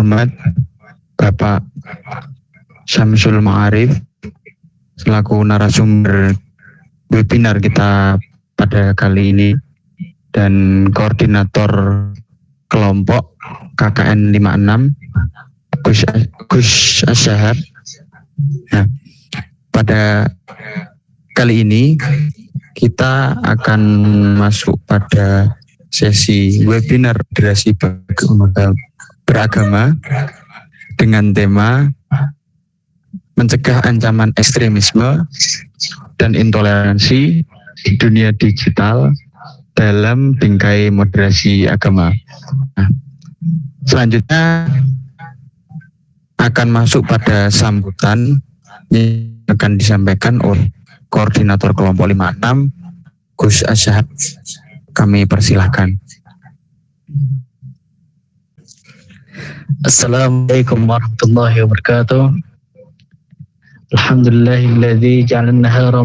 terhormat Bapak Syamsul Ma'arif selaku narasumber webinar kita pada kali ini dan koordinator kelompok KKN 56 Gus Asyahab. Nah, pada kali ini kita akan masuk pada sesi webinar moderasi beragama dengan tema mencegah ancaman ekstremisme dan intoleransi di dunia digital dalam bingkai moderasi agama. Nah, selanjutnya akan masuk pada sambutan yang akan disampaikan oleh koordinator kelompok 56 Gus Asyahab. Kami persilahkan. Assalamualaikum warahmatullahi wabarakatuh. Alhamdulillahilladzi ja'ala an-nahara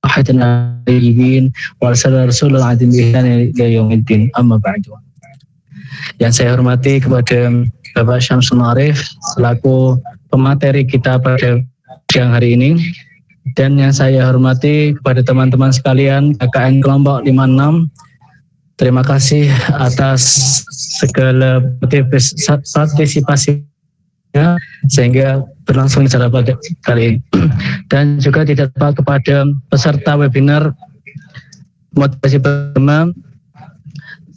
rahatan lil-tayyibin wa arsala rasulan 'azim bihi ila yaumiddin. Amma ba'du. Yang saya hormati kepada Bapak Syamsul Ma'arif selaku pemateri kita pada siang hari ini, dan yang saya hormati kepada teman-teman sekalian KKN kelompok 56. Terima kasih atas segala partisipasinya sehingga berlangsung secara pada kali ini. Dan juga tidak lupa kepada peserta webinar moderasi beragama.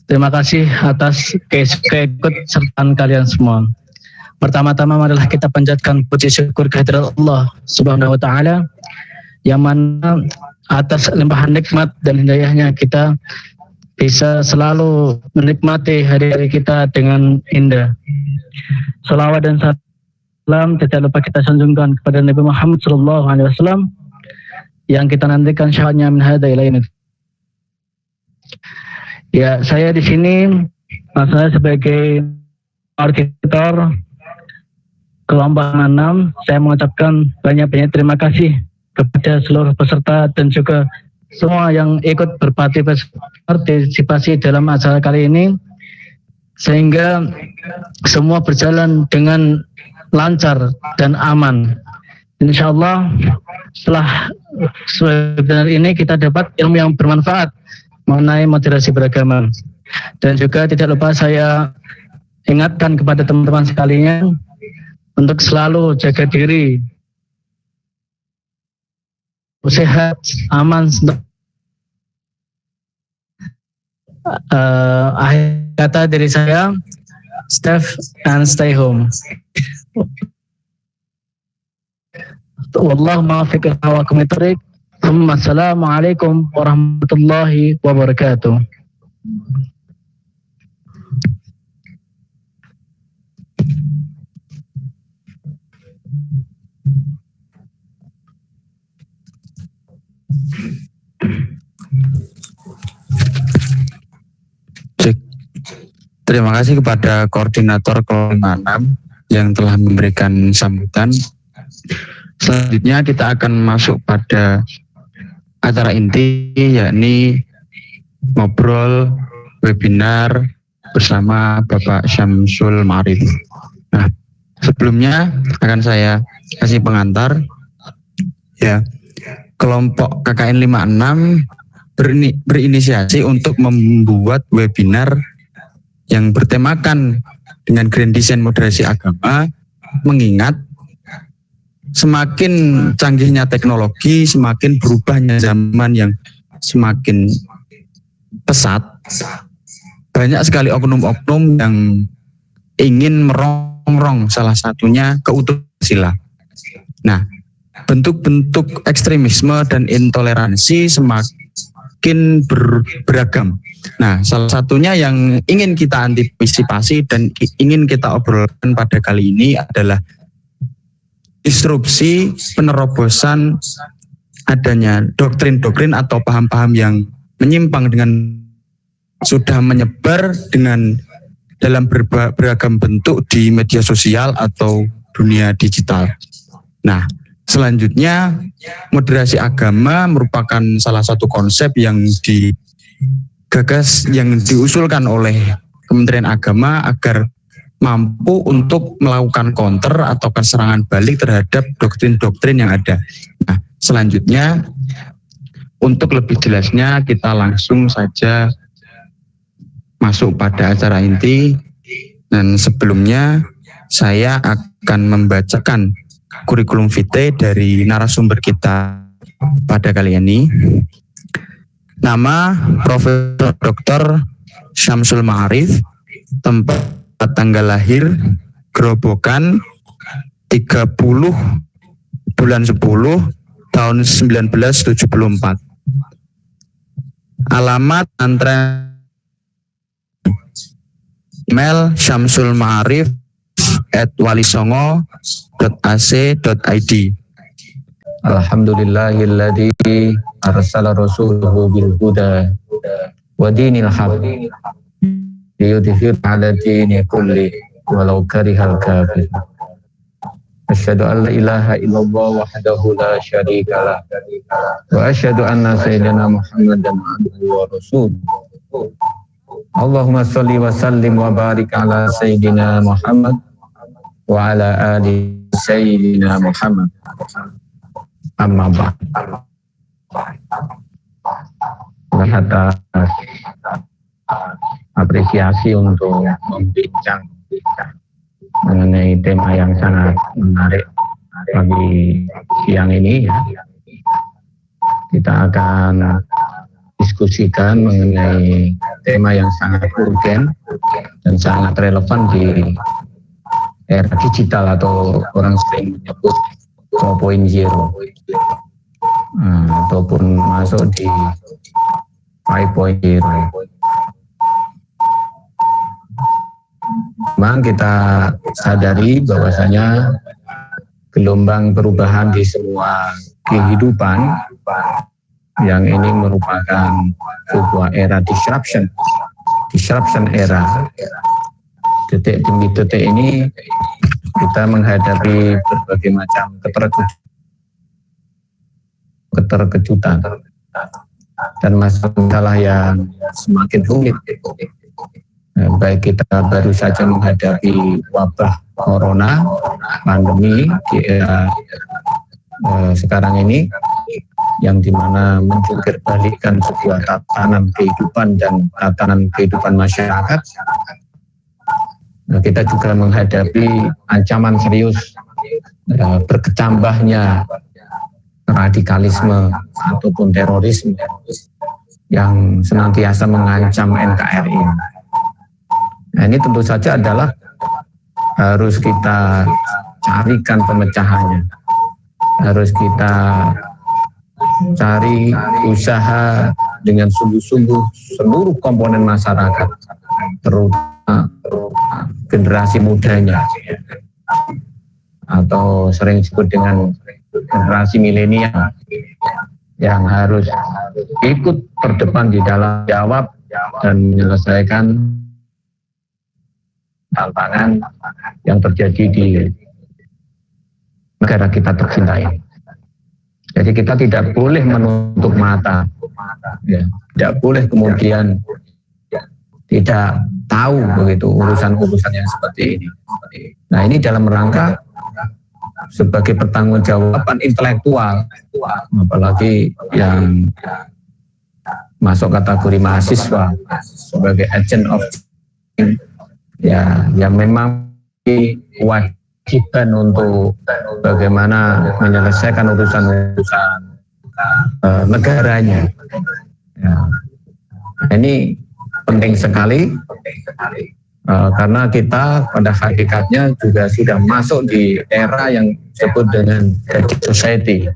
Terima kasih atas keikutsertaan kalian semua. Pertama-tama marilah kita panjatkan puji syukur kehadirat Allah Subhanahu wa taala yang mana atas limpahan nikmat dan hidayahnya kita bisa selalu menikmati hari-hari kita dengan indah. Salawat dan salam tidak lupa kita sanjungkan kepada Nabi Muhammad SAW yang kita nantikan syaratnya min hadza ila yaumil. Ya, saya di sini saya sebagai koordinator kelompok 6, saya mengucapkan banyak-banyak terima kasih kepada seluruh peserta dan juga semua yang ikut berpartisipasi dalam acara kali ini, sehingga semua berjalan dengan lancar dan aman. Insyaallah setelah webinar ini kita dapat ilmu yang bermanfaat mengenai moderasi beragama. Dan juga tidak lupa saya ingatkan kepada teman-teman sekalian untuk selalu jaga diri, sehat, aman. Akhir kata dari saya, stay and stay home. Wallahu muwaffiq ila aqwamit thoriq. Assalamualaikum warahmatullahi wabarakatuh. Terima kasih kepada koordinator kelompok 6 yang telah memberikan sambutan. Selanjutnya kita akan masuk pada acara inti, yakni ngobrol webinar bersama Bapak Syamsul Ma'arif. Nah, sebelumnya akan saya kasih pengantar. Ya, kelompok KKN 56 berinisiasi untuk membuat webinar yang bertemakan dengan grand design moderasi agama, mengingat semakin canggihnya teknologi, semakin berubahnya zaman yang semakin pesat, banyak sekali oknum-oknum yang ingin merongrong salah satunya keutuhan Pancasila. Nah, bentuk-bentuk ekstremisme dan intoleransi semakin beragam. Nah, salah satunya yang ingin kita antisipasi dan ingin kita obrolkan pada kali ini adalah disrupsi penerobosan adanya doktrin-doktrin atau paham-paham yang menyimpang dengan sudah menyebar dengan dalam beragam bentuk di media sosial atau dunia digital. Nah, selanjutnya moderasi agama merupakan salah satu konsep yang digagas, yang diusulkan oleh Kementerian Agama agar mampu untuk melakukan counter atau serangan balik terhadap doktrin-doktrin yang ada. Nah, selanjutnya untuk lebih jelasnya kita langsung saja masuk pada acara inti, dan sebelumnya saya akan membacakan kurikulum vitae dari narasumber kita pada kali ini. Nama Profesor Dr. Syamsul Ma'arif, tempat tanggal lahir Gerobokan 30 bulan 10 tahun 1974. Alamat antren email syamsulma'arif@walisongo.ac.id. Alhamdulillahilladzi arsala rasulahu bil huda wa dinil haq liyudhhir 'ala dini kulli walau karihal kafir. Asyhadu an la ilaha illallah wahdahu la syarika lah wa asyhadu anna sayyidina Muhammadan abduhu wa rasuluh. Allahumma shalli wa sallim wa barik ala sayyidina Muhammad wa ala ali sayyidina Muhammad. Amma ba'd. Atas apresiasi untuk membincang mengenai tema yang sangat menarik pagi siang ini, ya. Kita akan diskusikan mengenai tema yang sangat urgen dan sangat relevan di era digital atau orang sering menyebut 4.0, ataupun masuk di 5.0. Memang kita sadari bahwasanya gelombang perubahan di semua kehidupan yang ini merupakan sebuah era disruption era. Detik demi detik ini kita menghadapi berbagai macam keterkejutan dan masalah yang semakin rumit. Baik kita baru saja menghadapi wabah corona, pandemi di era sekarang ini, yang dimana menjungkir balikkan sebuah tatanan kehidupan dan tatanan kehidupan masyarakat. Nah, kita juga menghadapi ancaman serius berkecambahnya radikalisme ataupun terorisme yang senantiasa mengancam NKRI. Nah, ini tentu saja adalah harus kita carikan pemecahannya, harus kita cari usaha dengan sungguh-sungguh seluruh komponen masyarakat, terutama generasi mudanya, atau sering disebut dengan generasi milenial, yang harus ikut terdepan di dalam jawab dan menyelesaikan tantangan yang terjadi di negara kita tercinta ini. Jadi kita tidak boleh menutup mata, ya, tidak boleh kemudian tidak tahu begitu urusan-urusan yang seperti ini. Nah, ini dalam rangka sebagai pertanggungjawaban intelektual, apalagi yang masuk kategori mahasiswa sebagai agent of change, ya, yang memang kewajiban untuk bagaimana menyelesaikan urusan-urusan negaranya. Ya. Ini penting sekali karena kita pada hakikatnya juga sudah masuk di era yang disebut dengan gadget society.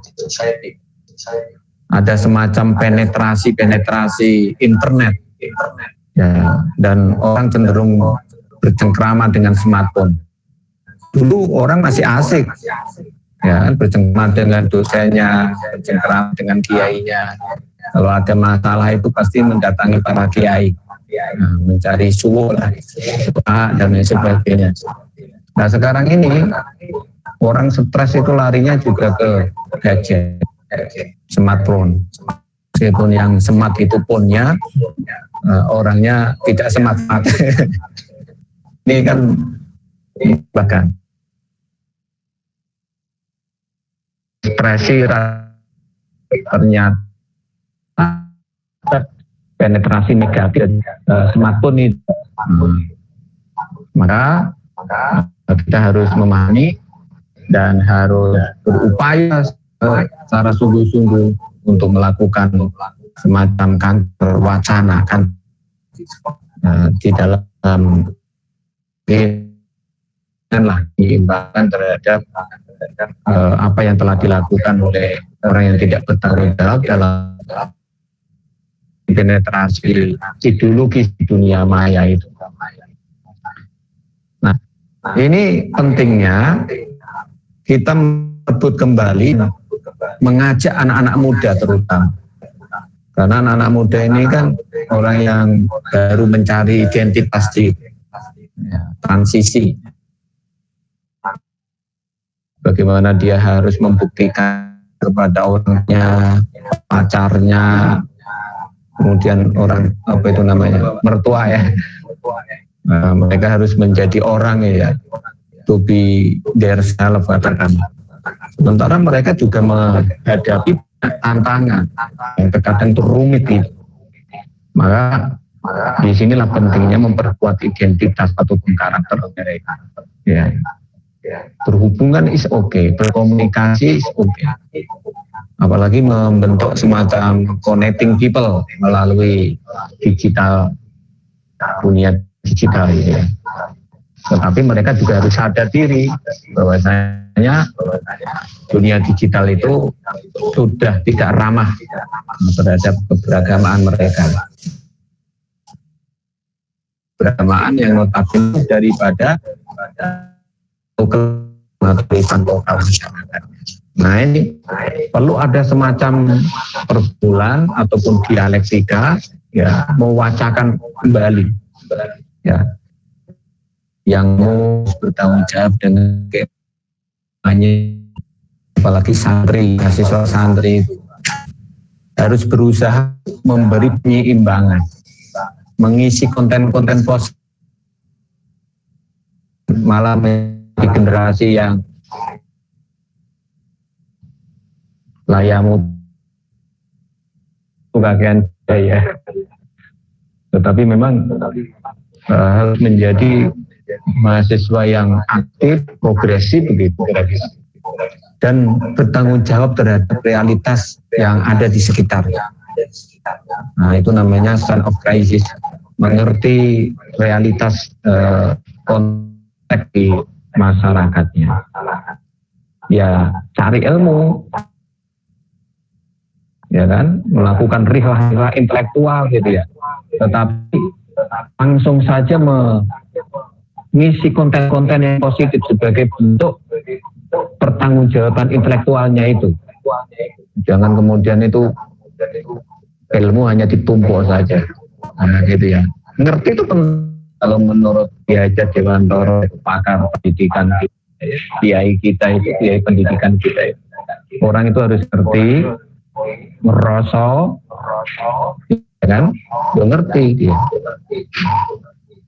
Ada semacam penetrasi internet, ya, dan orang cenderung bercengkrama dengan smartphone. Dulu orang masih asik, ya, bercengkrama dengan dosennya, bercengkrama dengan kiainya. Kalau ada masalah itu pasti mendatangi para kiai, mencari suhu lah, dan lain sebagainya. Nah, sekarang ini orang stres itu larinya juga ke gadget, smartphone. Meskipun yang smart itu phone-nya, orangnya tidak semat-mat. Ini kan bahkan ekspresi ternyata penetrasi negatif smartphone itu. Maka kita harus memahami dan harus berupaya secara sungguh-sungguh untuk melakukan semacam kantor wacana kan di dalam diimbangkan terhadap apa yang telah dilakukan oleh orang yang tidak bertanggung jawab dalam penetrasi ideologis di dunia maya itu. Nah, ini pentingnya kita merebut kembali, mengajak anak-anak muda terutama. Karena anak-anak muda ini kan orang yang baru mencari identitas diri, transisi. Bagaimana dia harus membuktikan kepada orangnya, pacarnya, kemudian orang apa itu namanya mertua ya. Mereka harus menjadi orang ya, to be their self katakan. Sementara mereka juga menghadapi tantangan yang terkadang itu rumit gitu. Maka disinilah pentingnya memperkuat identitas ataupun karakter mereka. Ya. Berhubungan is okay, berkomunikasi is okay. Apalagi membentuk semacam connecting people melalui digital, dunia digital ya. Tetapi mereka juga harus sadar diri bahwasanya dunia digital itu sudah tidak ramah terhadap keberagamaan mereka. Keberagamaan yang notabene daripada kearifan lokal masyarakat. Nah ini perlu ada semacam perbulan ataupun dialektika ya, mewacakan kembali ya, yang mau bertanggung jawab dengan apalagi santri, mahasiswa santri itu harus berusaha memberi penyeimbangan, mengisi konten-konten positif, malah menjadi generasi yang layamu bagian ya. Tetapi memang harus menjadi mahasiswa yang aktif, progresif begitu, dan bertanggung jawab terhadap realitas yang ada di sekitar. Nah itu namanya stand of crisis, mengerti realitas konteks di masyarakatnya. Ya cari ilmu, ya kan, melakukan rilah-rilah intelektual gitu ya. Tetapi langsung saja mengisi konten-konten yang positif sebagai bentuk pertanggungjawaban intelektualnya itu. Jangan kemudian itu ilmu hanya ditumpuk saja. Nah, gitu ya. Ngerti itu kalau menurut Kiai Dewantoro, pakar pendidikan kiai kita itu, kiai pendidikan kita itu. Orang itu harus ngerti, merasa, ya kan? Dia ngerti dia.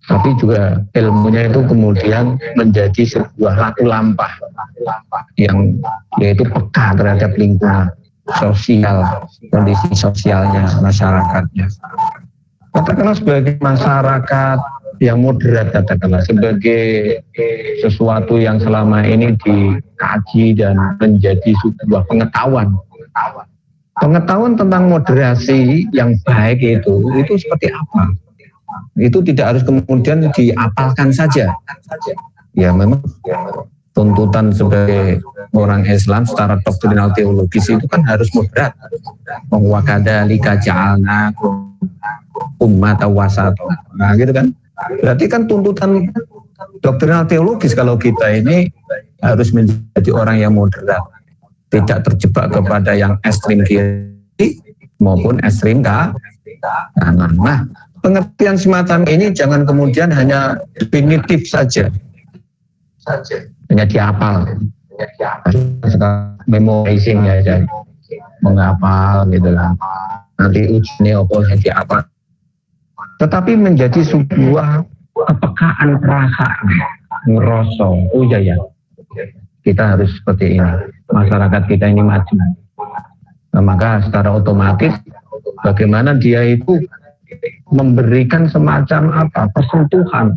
Tapi juga ilmunya itu kemudian menjadi sebuah laku lampah yang yaitu peka terhadap lingkungan sosial, kondisi sosialnya masyarakatnya. Katakanlah sebagai masyarakat yang moderat, katakanlah sebagai sesuatu yang selama ini dikaji dan menjadi sebuah pengetahuan. Pengetahuan tentang moderasi yang baik itu seperti apa? Itu tidak harus kemudian diapalkan saja. Ya memang tuntutan sebagai orang Islam secara doktrinal teologis itu kan harus moderat. Wa kadzalika ja'alna ummatan wasata. Nah gitu kan. Berarti kan tuntutan doktrinal teologis kalau kita ini harus menjadi orang yang moderat. Tidak terjebak kepada yang ekstrim kiri maupun ekstrim kanan. Nah, pengertian semacam ini jangan kemudian hanya definitif saja, hanya dihafal, memorizing aja, menghafal gitu lah. Nanti ujiannya apa yang dihafal. tetapi menjadi sebuah kepekaan perasaan, ngerasa, oh iya ya, kita harus seperti ini, masyarakat kita ini maju. Nah, maka secara otomatis bagaimana dia itu memberikan semacam apa, persentuhan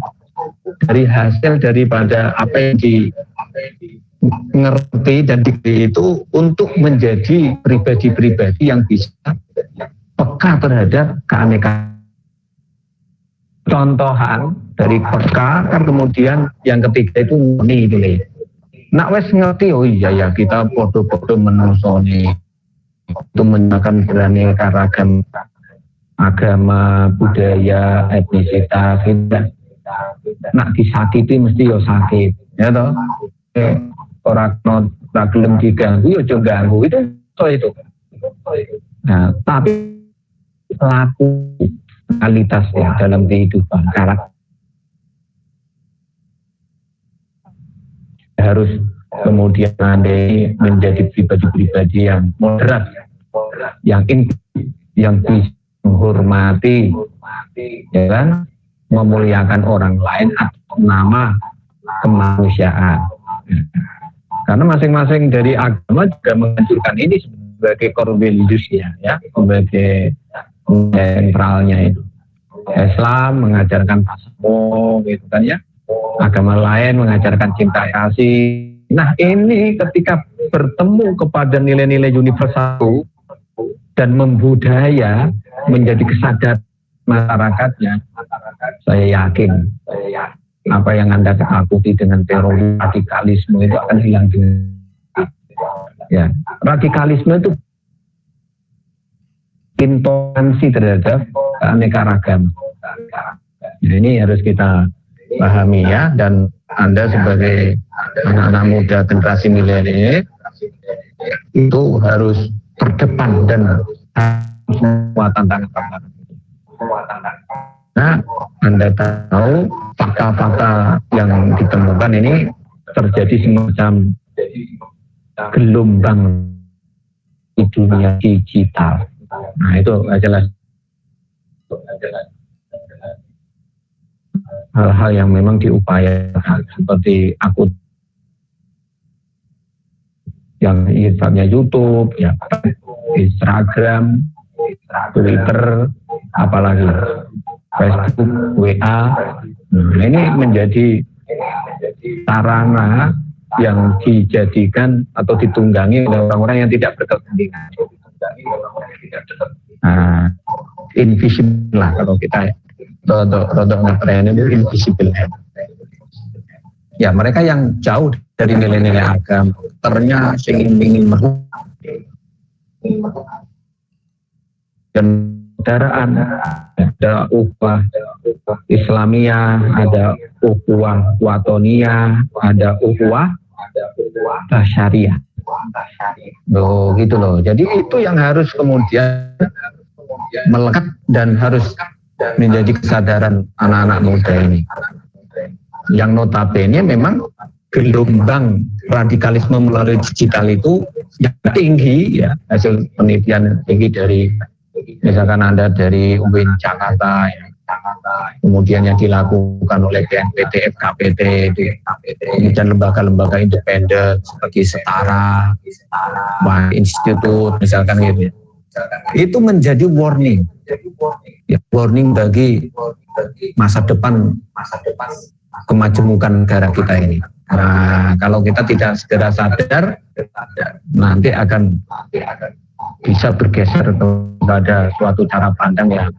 dari hasil daripada apa yang ngerti dan diberi itu untuk menjadi pribadi-pribadi yang bisa peka terhadap keanekaragaman. Contohan dari peka kan kemudian yang ketiga itu murni itu nih. Nak wes ngerti, oh iya ya kita podo-podo menusoni itu menyatakan beraneka ragam agama, budaya, etnisitas, tidak. Nak disakiti mesti yo sakit, ya toh. Orang non gelem diganggu yo ganggu itu. Nah, tapi laku kualitas ya dalam kehidupan karakter harus kemudian menjadi pribadi-pribadi yang moderat, yang bisa menghormati, ya kan, memuliakan orang lain atas nama kemanusiaan. Karena masing-masing dari agama juga menganjurkan ini sebagai core values ya, sebagai sentralnya itu. Islam mengajarkan tasawuf, gitu kan ya. Agama lain mengajarkan cinta kasih. Nah ini ketika bertemu kepada nilai-nilai universal dan membudaya menjadi kesadaran masyarakatnya, saya yakin apa yang Anda takuti dengan teroris, radikalisme itu akan hilang. Ya, radikalisme itu intoleransi terhadap keanekaragaman. Nah, ini harus kita pahami ya, dan Anda sebagai anak-anak muda generasi milenial itu harus terdepan dan semua tantangan. Nah, Anda tahu fakta-fakta yang ditemukan ini terjadi semacam gelombang di dunia digital. Nah, itu jelas hal-hal yang memang diupayakan seperti akun yang sifatnya YouTube, ya, Instagram, Twitter, apalagi Facebook, WA. Nah, ini menjadi sarana yang dijadikan atau ditunggangi oleh orang-orang yang tidak berkepentingan. Nah, invisible lah kalau kita rodok ngetren itu invisible. Ya, mereka yang jauh dari nilai-nilai agama, ternyata ingin merubah dan kendaraan, ada ukhuwah Islamiyah, ada ukhuwah Watoniyah, ada ukhuwah Basyariah. Loh, gitu loh. Jadi itu yang harus kemudian melekat dan harus menjadi kesadaran anak-anak muda ini. Yang notabene memang gelombang radikalisme melalui digital itu yang tinggi ya, hasil penelitian tinggi dari misalkan Anda dari UIN Jakarta ya, kemudian yang dilakukan oleh BNPT, FKPT, kemudian lembaga-lembaga independen seperti Setara, Institut misalkan gitu. Itu menjadi warning, ya, warning bagi masa depan kemajemukan negara kita ini. Nah, kalau kita tidak segera sadar, nanti akan bisa bergeser kepada suatu cara pandang yang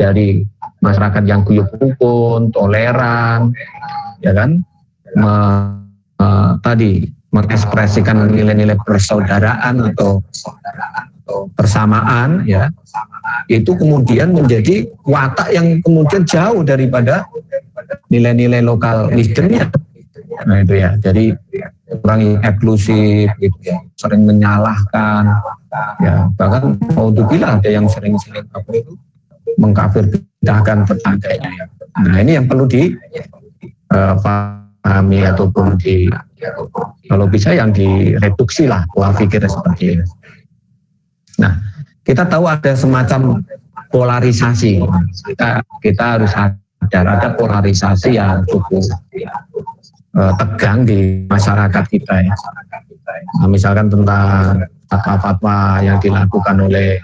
dari masyarakat yang guyup rukun, toleran, ya kan, tadi mengekspresikan nilai-nilai persaudaraan atau persamaan, ya, itu kemudian menjadi watak yang kemudian jauh daripada nilai-nilai lokal wisdomnya. Nah itu ya, jadi orang yang eksklusif gitu ya, sering menyalahkan, ya, bahkan naudzubillah ada yang sering-sering apa itu mengkafirkan tetangganya. Ya. Nah ini yang perlu dipahami ataupun kalau bisa yang direduksi lah pola pikir seperti ini. Nah kita tahu ada semacam polarisasi. Kita harus ada polarisasi yang cukup tegang di masyarakat kita ya. Nah, misalkan tentang fatwa-fatwa yang dilakukan oleh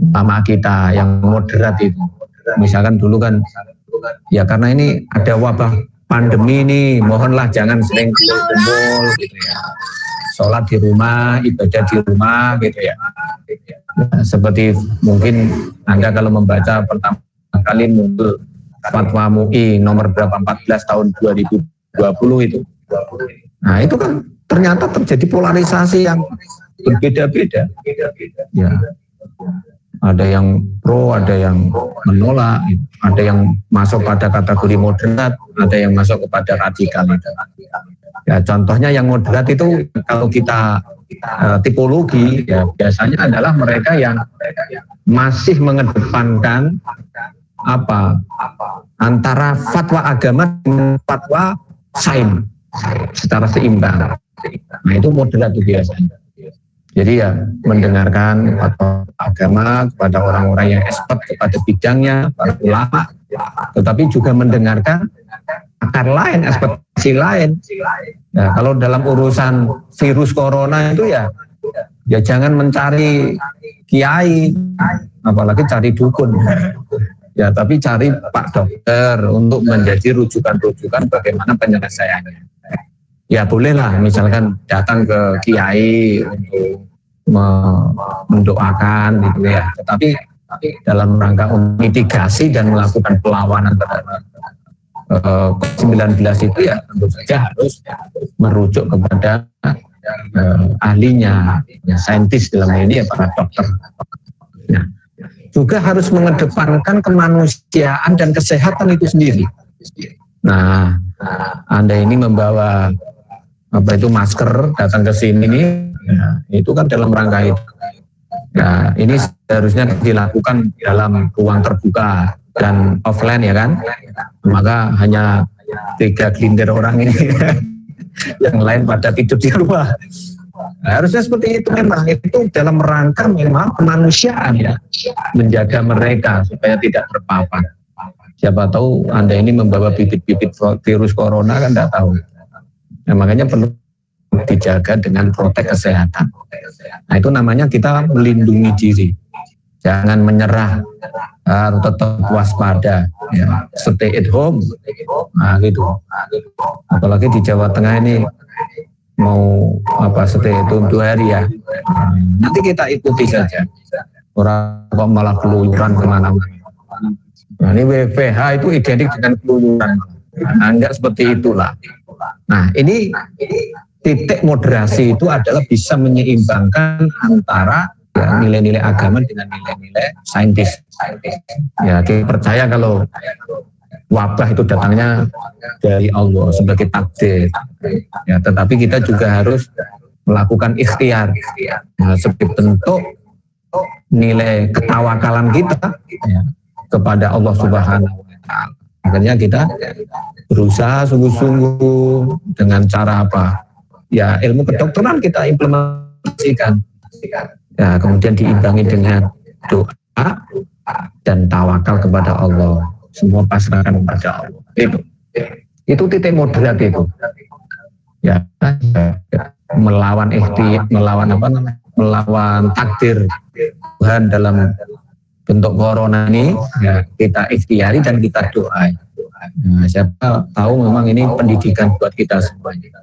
ulama kita yang moderat itu. Misalkan dulu kan ya karena ini ada wabah pandemi ini, mohonlah jangan sering kumpul gitu ya. Sholat di rumah, ibadah di rumah gitu ya. Nah, seperti mungkin Anda kalau membaca pertama kali muncul fatwa MUI nomor berapa 14 tahun 2020 itu. Nah itu kan ternyata terjadi polarisasi yang berbeda-beda. Ya. Ada yang pro, ada yang menolak, ada yang masuk pada kategori moderat, ada yang masuk kepada radikal. Ya, contohnya yang moderat itu kalau kita tipologi ya biasanya adalah mereka yang masih mengedepankan antara fatwa agama dengan fatwa sains secara seimbang. Nah itu moderat itu biasanya. Jadi ya mendengarkan fatwa agama kepada orang-orang yang expert kepada bidangnya, para ulama, tetapi juga mendengarkan pakar lain, ekspertisi lain. Nah, kalau dalam urusan virus corona itu ya jangan mencari kiai, apalagi cari dukun. Ya, tapi cari Pak Dokter untuk menjadi rujukan-rujukan bagaimana penyelesaiannya. Ya bolehlah, misalkan datang ke kiai untuk mendoakan gitu ya. Tetapi dalam rangka mitigasi dan melakukan perlawanan terhadap COVID-19 itu ya tentu saja harus merujuk kepada ahlinya, ya, saintis dalam ini ya para dokter. Nah, juga harus mengedepankan kemanusiaan dan kesehatan itu sendiri. Nah, Anda ini membawa masker datang ke sini nih, ya, itu kan dalam rangka itu. Ya, ini seharusnya dilakukan dalam ruang terbuka dan offline ya kan. Maka hanya 3 gelintir orang ini, yang lain pada tidur di rumah. Nah, harusnya seperti itu memang, itu dalam rangka memang kemanusiaan ya, menjaga mereka supaya tidak terpapar. Siapa tahu Anda ini membawa bibit-bibit virus corona kan tidak tahu. Nah, makanya perlu dijaga dengan protek kesehatan. Nah itu namanya kita melindungi diri. Jangan menyerah, harus tetap waspada, ya. Stay at home. Nah gitu. Apalagi di Jawa Tengah ini mau stay at home 2 hari ya. Nanti kita ikuti saja. Orang kok malah keluyuran kemana-mana. Nah, ini WFH itu identik dengan keluyuran. Nah, enggak seperti itulah. Nah, ini titik moderasi itu adalah bisa menyeimbangkan antara ya, nilai-nilai agama dengan nilai-nilai saintis. Ya, kita percaya kalau wabah itu datangnya dari Allah sebagai takdir. Ya, tetapi kita juga harus melakukan ikhtiar. Nah, sebagai bentuk nilai ketawakalan kita ya, kepada Allah Subhanahu wa Ta'ala. Makanya kita berusaha sungguh-sungguh dengan cara apa? Ya, ilmu kedokteran kita implementasikan. Ya, kemudian diimbangi dengan doa dan tawakal kepada Allah. Semua pasrahkan kepada Allah. Itu titik moderat itu. Ya, melawan melawan takdir Tuhan dalam bentuk corona ini, ya, kita ikhtiari dan kita doa. Nah, siapa tahu memang ini pendidikan buat kita semuanya.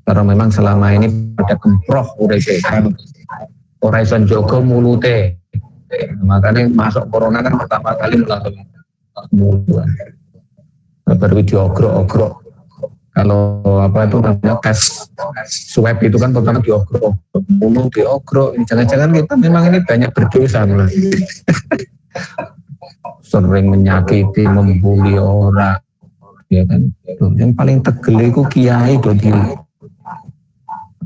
Karena memang selama ini pada kemproh Horizon Joko mulute. Makanya masuk corona kan pertama kali melalui mulut. Baru diogrok-ogrok. Kalau namanya tes swab itu kan pertama diogrok, mulut diogrok. Jangan-jangan kita memang ini banyak berdosa mulai. Sering menyakiti, membuli orang, ya kan. Yang paling tegel itu kiai do di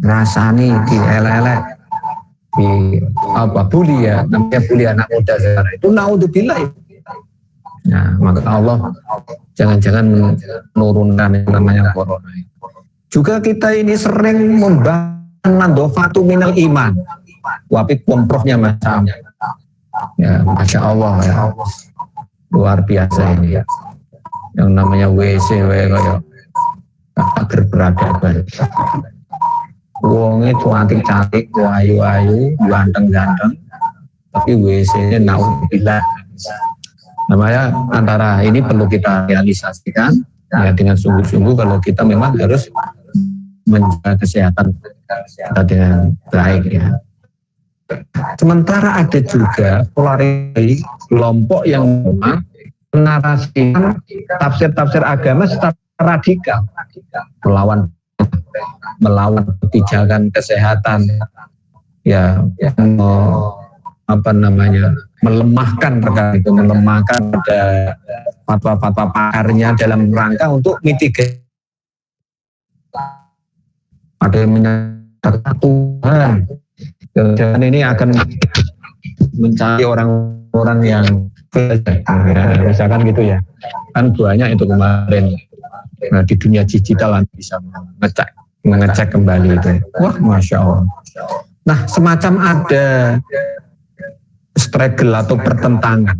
rasani di elek-elek di bully ya, namanya bully anak muda sekarang itu naudzubillah. Nah, maka Allah jangan-jangan menurunkan yang namanya corona. Juga kita ini sering membahas nadhofatu minal iman. Wapit komprohnya macam. Ya, Masya Allah ya, luar biasa ini ya. Yang namanya WC kayak agar beradaban. Wong itu cantik, ayu-ayu, ganteng-ganteng, tapi WC-nya naudzubillah. Namanya antara ini perlu kita realisasikan ya, dengan sungguh-sungguh kalau kita memang harus menjaga kesehatan kita dengan baik ya. Sementara ada juga polarisasi kelompok yang memang menarasikan tafsir-tafsir agama secara radikal, melawan kebijakan kesehatan ya, melemahkan ada fatwa-fatwa pakarnya dalam rangka untuk mitigasi. Ada yang menyatakan Tuhan dan ini akan mencari orang-orang yang ya, misalkan gitu ya, kan banyak itu kemarin. Nah, di dunia digital bisa mengecek kembali itu. Wah, Masya Allah. Nah, semacam ada struggle atau pertentangan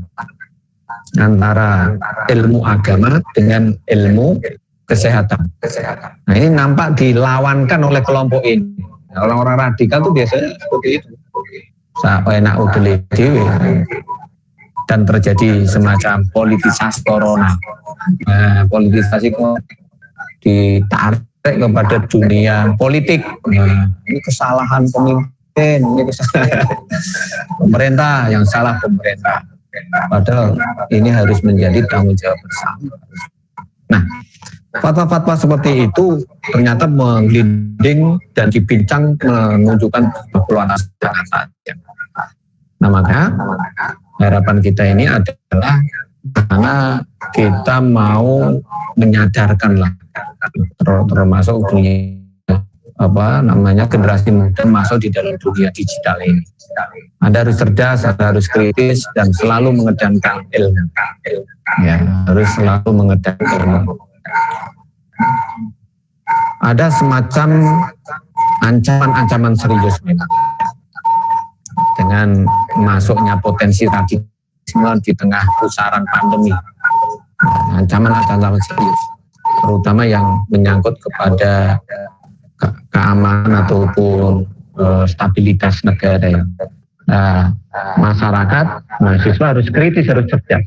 antara ilmu agama dengan ilmu kesehatan. Nah, ini nampak dilawankan oleh kelompok ini. Orang-orang radikal itu biasanya seperti itu. Sampai enak udah dewe. Dan terjadi semacam politisasi corona. Nah, politisasi ditarik kepada dunia politik. Nah, ini kesalahan pemimpin, ini kesalahan pemerintah, yang salah pemerintah. Padahal ini harus menjadi tanggung jawab bersama. Nah, fatwa-fatwa seperti itu ternyata menggelinding dan dibincang menunjukkan keperluan sangat. Nah, maka harapan kita ini adalah karena kita mau menyadarkan lah, termasuk dunia generasi muda masuk di dalam dunia digital ini. Anda harus cerdas, Anda harus kritis dan selalu mengedepankan ilmu. Ya, harus selalu mengedepankan ilmu. Ada semacam ancaman-ancaman serius memang dengan masuknya potensi radikalisme di tengah pusaran pandemi. Ancaman-ancaman serius, terutama yang menyangkut kepada keamanan ataupun stabilitas negara ya. Nah, masyarakat, mahasiswa harus kritis, harus cerdas.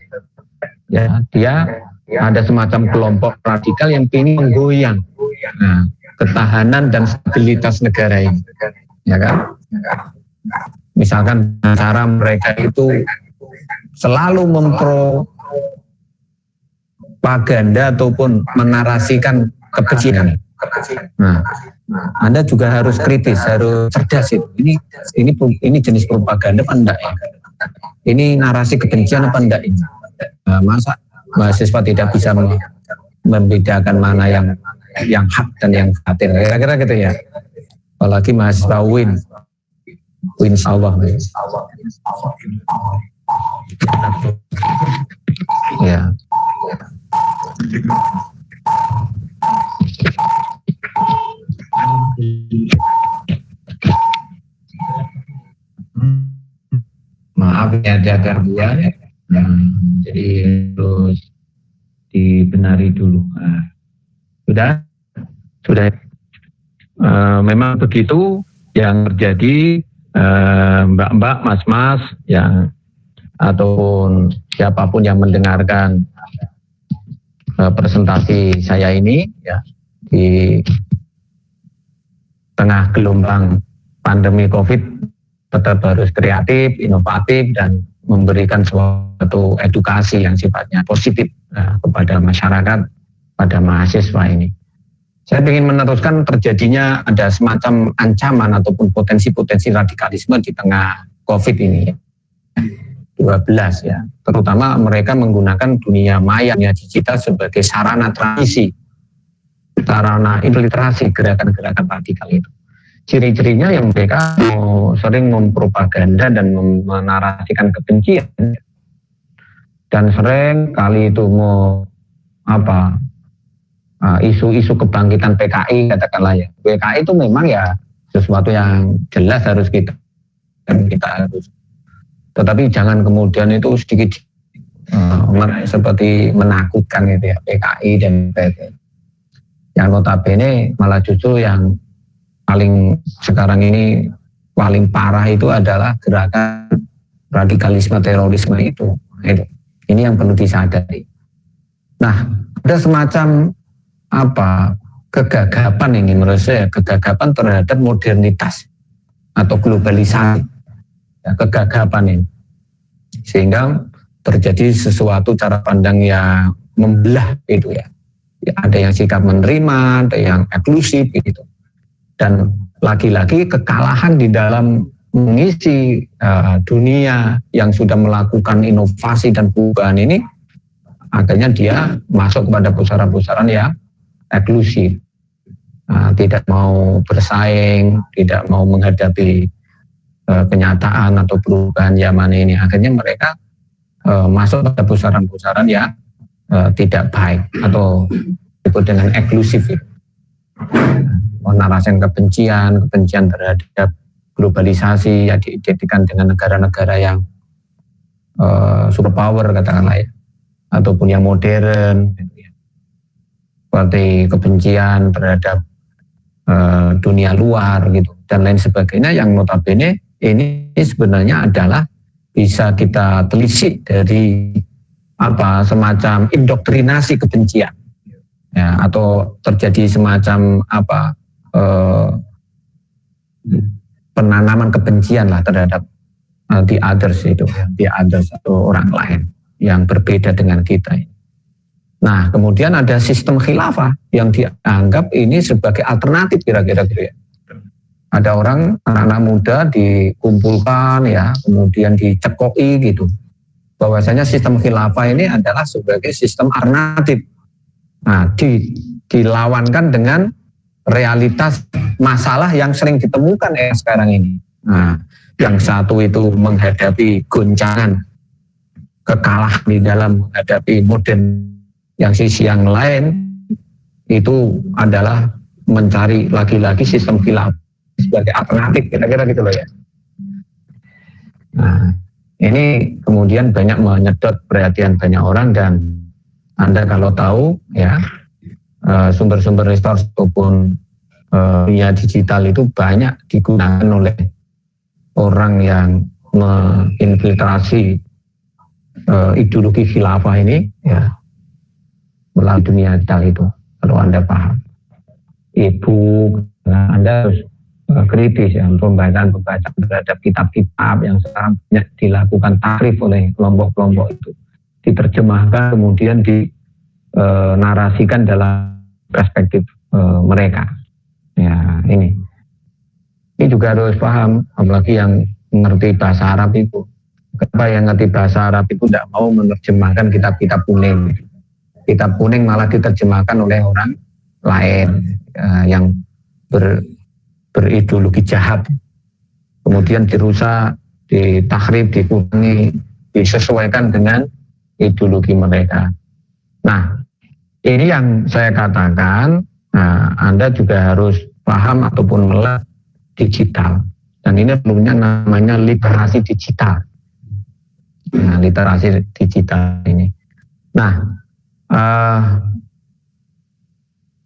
Ya, dia ada semacam kelompok radikal yang ingin menggoyang ketahanan dan stabilitas negara ini, ya kan? Misalkan cara mereka itu selalu mempropaganda ataupun menarasikan kebencian. Nah, Anda juga harus kritis, harus cerdas itu. Ini jenis propaganda apa enggak ya? Ini narasi kebencian apa enggak ini? Nah, masa mahasiswa tidak bisa membedakan mana yang hak dan yang batil? Kira-kira gitu ya. Apalagi mahasiswa UIN. Insyaallah. Ya. Maaf ya, ada gangguan ya. Jadi terus dibenari dulu. Nah, sudah. Memang begitu yang terjadi, mbak-mbak, mas-mas, yang ataupun siapapun yang mendengarkan presentasi saya ini ya, di tengah gelombang pandemi COVID tetap harus kreatif, inovatif, dan memberikan suatu edukasi yang sifatnya positif kepada masyarakat, pada mahasiswa ini. Saya ingin meneruskan terjadinya ada semacam ancaman ataupun potensi-potensi radikalisme di tengah COVID ini. 12 ya, terutama mereka menggunakan dunia maya, dunia digital sebagai sarana transisi, sarana infiltrasi gerakan-gerakan radikal itu. Ciri-cirinya yang mereka sering mempropaganda dan menarasikan kebencian, dan sering kali itu isu-isu kebangkitan PKI katakanlah ya. PKI itu memang ya sesuatu yang jelas harus kita harus Tetapi jangan kemudian itu sedikit seperti menakutkan gitu ya, PKI dan PT. Yang notabene malah justru yang paling sekarang ini paling parah itu adalah gerakan radikalisme terorisme itu. Ini yang perlu disadari. Nah, ada semacam kegagapan ini menurut saya, kegagapan terhadap modernitas atau globalisasi, ya, kegagapan ini, sehingga terjadi sesuatu cara pandang yang membelah itu ya. Ada yang sikap menerima, ada yang eksklusif gitu. Dan lagi-lagi kekalahan di dalam mengisi dunia yang sudah melakukan inovasi dan perubahan ini, akhirnya dia masuk kepada pusaran-pusaran yang eksklusif. Tidak mau bersaing, tidak mau menghadapi kenyataan atau perubahan zaman ini. Akhirnya mereka masuk pada pusaran-pusaran yang tidak baik atau disebut dengan eksklusif. Narasi kebencian terhadap globalisasi yang diidentikan dengan negara-negara yang superpower katakanlah ya, ataupun yang modern, seperti kebencian terhadap dunia luar gitu dan lain sebagainya, yang notabene ini sebenarnya adalah bisa kita telisik dari semacam indoktrinasi kebencian ya, atau terjadi semacam penanaman kebencian lah terhadap the others itu, the others atau orang lain yang berbeda dengan kita. Nah, kemudian ada sistem khilafah yang dianggap ini sebagai alternatif kira-kira gitu ya. Ada orang, anak-anak muda dikumpulkan ya, kemudian dicekoi gitu. Bahwasanya sistem khilafah ini adalah sebagai sistem alternatif. Nah, dilawankan dengan realitas masalah yang sering ditemukan sekarang ini. Nah, yang satu itu menghadapi goncangan, kekalahan di dalam menghadapi modern. Yang sisi yang lain itu adalah mencari lagi-lagi sistem khilafah sebagai alternatif, kira-kira gitu loh ya. Nah, ini kemudian banyak menyedot perhatian banyak orang, dan Anda kalau tahu ya, sumber-sumber resource ataupun dunia digital itu banyak digunakan oleh orang yang menginfiltrasi ideologi khilafah ini ya, melalui dunia digital itu. Kalau Anda paham e-book, Anda harus kritis ya, pembacaan terhadap kitab-kitab yang sekarang banyak dilakukan takrif oleh kelompok-kelompok itu, diterjemahkan kemudian dinarasikan dalam perspektif mereka. Ya, ini juga harus paham, apalagi yang mengerti bahasa Arab itu. Kenapa yang ngerti bahasa Arab itu tidak mau menerjemahkan kitab-kitab kuning? Kitab kuning malah diterjemahkan oleh orang lain yang berideologi jahat, kemudian dirusak, ditahrif, dikurangi, disesuaikan dengan ideologi mereka. Nah, ini yang saya katakan, Anda juga harus paham ataupun melek digital, dan ini perlunya namanya literasi digital. Nah, literasi digital ini. Nah,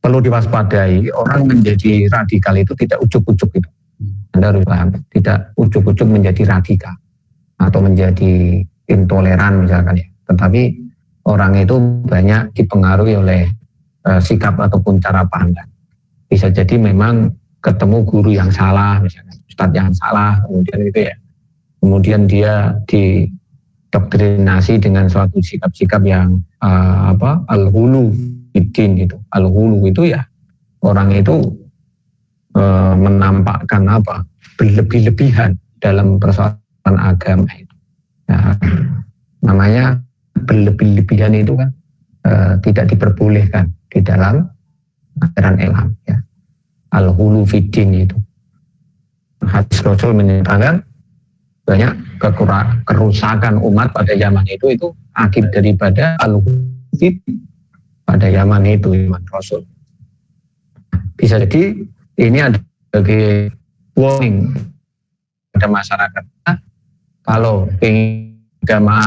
perlu diwaspadai, orang menjadi radikal itu tidak ujuk-ujuk itu. Anda harus paham, tidak ujuk-ujuk menjadi radikal atau menjadi intoleran misalkan ya. Tetapi orang itu banyak dipengaruhi oleh sikap ataupun cara pandang. Bisa jadi memang ketemu guru yang salah, misalkan ustadz yang salah, kemudian itu ya, kemudian dia didoktrinasi dengan suatu sikap-sikap yang al-hulu fiddin gitu. Al-hulu itu ya, orang itu menampakkan berlebih-lebihan dalam persoalan agama itu. Ya, namanya berlebih-lebihan itu kan tidak diperbolehkan di dalam ajaran Islam ya. Al-hulu fiddin itu. Hadis Rasul menyatakan banyak kerusakan umat pada zaman itu akibat daripada al-hulu fiddin pada zaman itu, zaman Rasul. Bisa jadi ini ada sebagai warning pada masyarakat Kalau ingin agama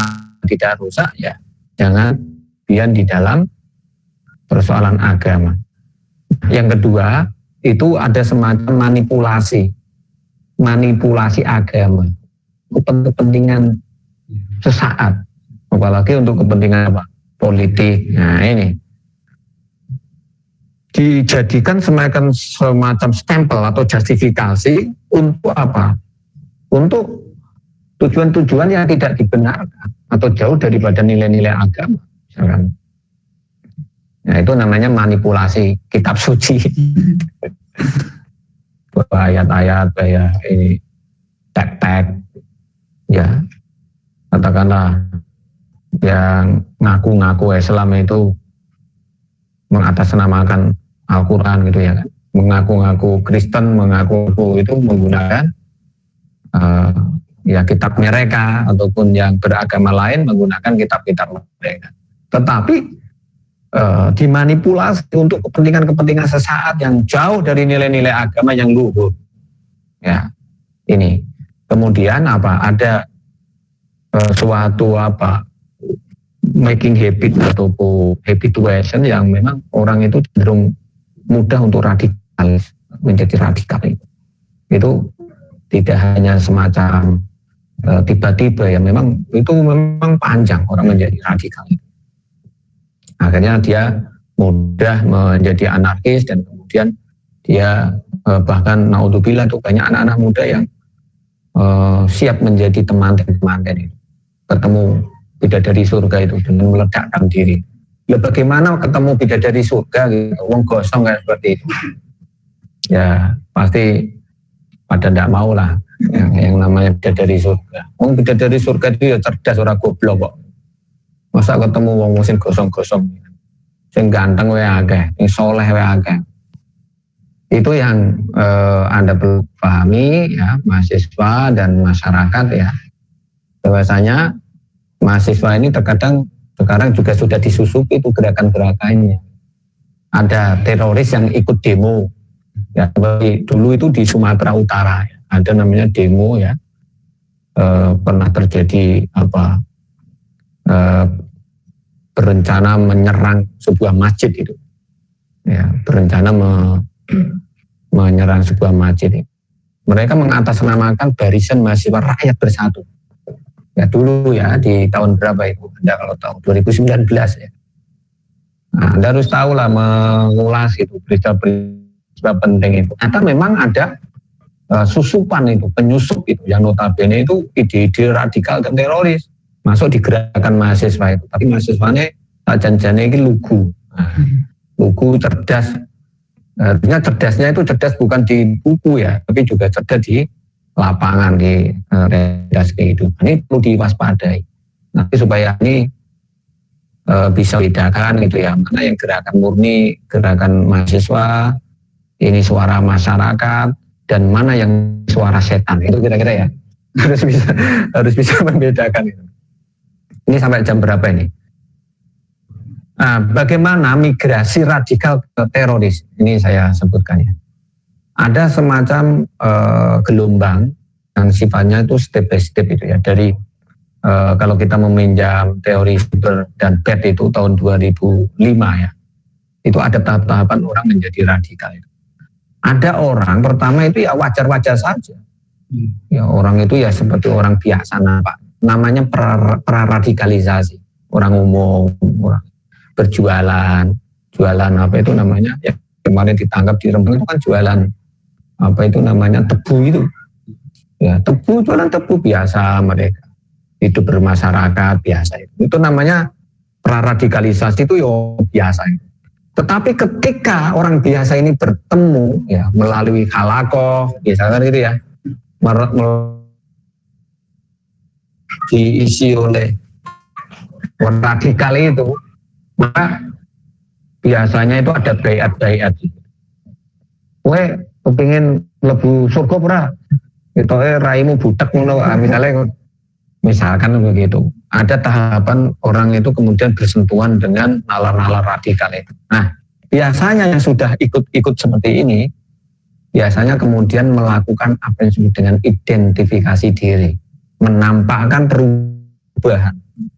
tidak rusak, ya jangan biar di dalam persoalan agama. Yang kedua, itu ada semacam manipulasi agama untuk kepentingan sesaat, apalagi untuk kepentingan apa? Politik. Nah ini dijadikan semacam stempel atau justifikasi untuk apa? Untuk tujuan-tujuan yang tidak dibenarkan atau jauh daripada nilai-nilai agama, misalkan. Nah itu namanya manipulasi kitab suci. Ayat-ayat kayak ini tag-tag, ya katakanlah yang ngaku-ngaku Islam itu mengatasnamakan Al-Quran gitu ya kan, mengaku-ngaku Kristen, mengaku itu menggunakan ya kitab mereka, ataupun yang beragama lain menggunakan kitab-kitab mereka. Tetapi dimanipulasi untuk kepentingan-kepentingan sesaat yang jauh dari nilai-nilai agama yang luhur. Ya, ini. Kemudian apa? Ada suatu apa? Making habit ataupun habituation yang memang orang itu cenderung mudah untuk radikalis, menjadi radikal itu. Itu tidak hanya semacam tiba-tiba ya, memang itu memang panjang orang menjadi radikal itu. Akhirnya dia mudah menjadi anarkis, dan kemudian dia bahkan naudzubillah tuh banyak anak-anak muda yang siap menjadi temanten itu. Ketemu bidadari surga itu dengan meledakkan diri. Ya bagaimana ketemu bidadari surga gitu, wong gosong kayak seperti itu. Ya pasti pada tidak mau lah yang namanya bidadari surga. Wong bidadari surga itu ya cerdas, orang goblok kok. Masa ketemu wong sing gosong-gosong, sing ganteng wae akeh, sing soleh wae akeh. Itu yang Anda perlu pahami ya, mahasiswa dan masyarakat ya. Bahwasanya mahasiswa ini terkadang sekarang juga sudah disusupi itu gerakan-gerakannya. Ada teroris yang ikut demo. Ya, dulu itu di Sumatera Utara ya, ada namanya demo ya. Pernah terjadi apa? Berencana menyerang sebuah masjid itu, ya, berencana menyerang sebuah masjid itu. Mereka mengatasnamakan Barisan Mahasiswa Rakyat Bersatu. Ya dulu ya, di tahun berapa itu? Anda kalau tahu 2019 ya. Nah, Anda harus tahu lah mengulas itu berita-berita penting itu. Atau memang ada susupan itu, penyusup itu, yang notabene itu ide-ide radikal dan teroris masuk di gerakan mahasiswa itu. Tapi mahasiswanya janjane ini lugu. Lugu, cerdas. Artinya cerdasnya itu cerdas bukan di buku ya, tapi juga cerdas di lapangan, di realitas kehidupan. Ini perlu diwaspadai. Nanti supaya ini bisa bedakan gitu ya, mana yang gerakan murni, gerakan mahasiswa, ini suara masyarakat, dan mana yang suara setan. Itu kira-kira ya. Harus bisa membedakan itu. Ini sampai jam berapa ini? Nah, bagaimana migrasi radikal ke teroris? Ini saya sebutkan ya. Ada semacam gelombang yang sifatnya itu step by step itu ya. Dari kalau kita meminjam teori Super dan Bert itu tahun 2005 ya. Itu ada tahap-tahapan orang menjadi radikal itu. Ada orang pertama itu ya wajar-wajar saja. Ya orang itu ya seperti orang biasa namanya praradikalisasi. Orang umum, orang berjualan, jualan apa itu namanya? Ya kemarin ditangkap di Rembang itu kan jualan apa itu namanya tebu itu. Ya, tebu, jualan tebu biasa mereka. Hidup bermasyarakat biasa itu. Itu namanya praradikalisasi itu ya biasa itu. Tetapi ketika orang biasa ini bertemu ya melalui halakoh, misalkan gitu ya, diisi oleh orang radikal itu, maka biasanya itu ada bayat-bayat. Kowe kepingin lebu surga ora? Itu raimu butek ngono, misalkan begitu. Ada tahapan orang itu kemudian bersentuhan dengan nalar-nalar radikal itu. Nah, biasanya yang sudah ikut-ikut seperti ini, biasanya kemudian melakukan apa yang disebut dengan identifikasi diri. menampakkan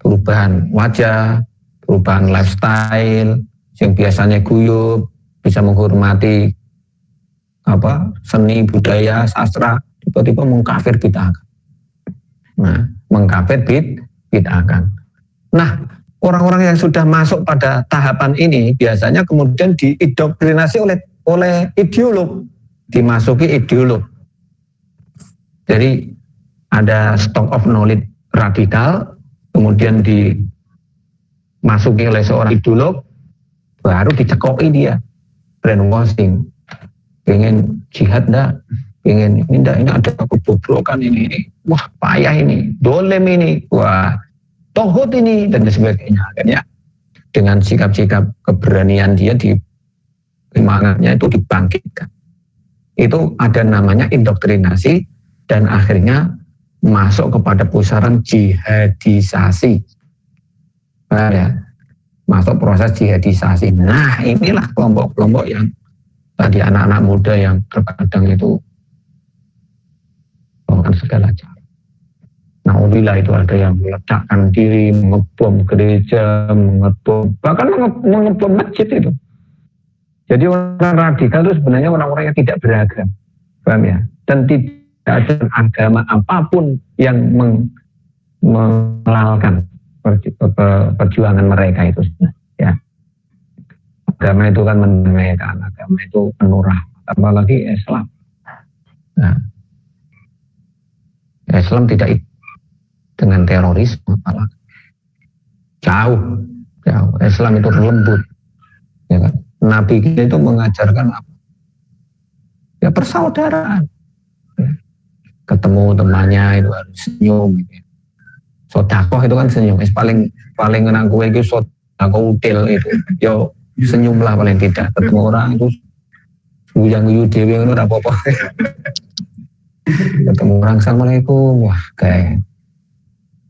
perubahan wajah, perubahan lifestyle, yang biasanya guyup, bisa menghormati seni, budaya, sastra, tiba-tiba mengkafir bid'ahkan. Nah, mengkafir bid'ahkan. Nah, orang-orang yang sudah masuk pada tahapan ini biasanya kemudian diindoktrinasi oleh ideolog, dimasuki ideolog. Jadi ada stock of knowledge radikal, kemudian dimasuki oleh seorang ideolog, baru dicekoki dia, brainwashing, pengen jihad enggak, pengen ini enggak, ini ada kebobrokan ini, wah payah ini, dolem ini, wah tohut ini, dan sebagainya. Akhirnya dengan sikap-sikap keberanian dia, semangatnya itu dibangkitkan. Itu ada namanya indoktrinasi, dan akhirnya masuk kepada pusaran jihadisasi. Ya, masuk proses jihadisasi. Nah, inilah kelompok-kelompok yang tadi anak-anak muda yang terkadang itu melakukan segala cara. Nauzubillah, itu ada yang meledakkan diri, mengebom gereja, bahkan mengebom masjid itu. Jadi orang radikal itu sebenarnya orang-orang yang tidak beragam, paham ya? Dan tidak ada agama apapun yang menghalalkan perjuangan mereka itu, ya. Agama itu kan mendamaikan, agama itu penuh rahmat, apalagi Islam. Nah, Islam tidak dengan terorisme, apalagi jauh. Islam itu lembut, ya kan? Nabi kita itu mengajarkan apa? Ya persaudaraan. Ya. Ketemu temannya itu harus senyum. Gitu ya. Sodakoh itu kan senyum. Paling ngenang gue itu sodakoh util itu. Yo senyumlah paling tidak. Ketemu orang itu yang dewi itu tidak apa-apa. Ketemu orang assalamualaikum, wah kayak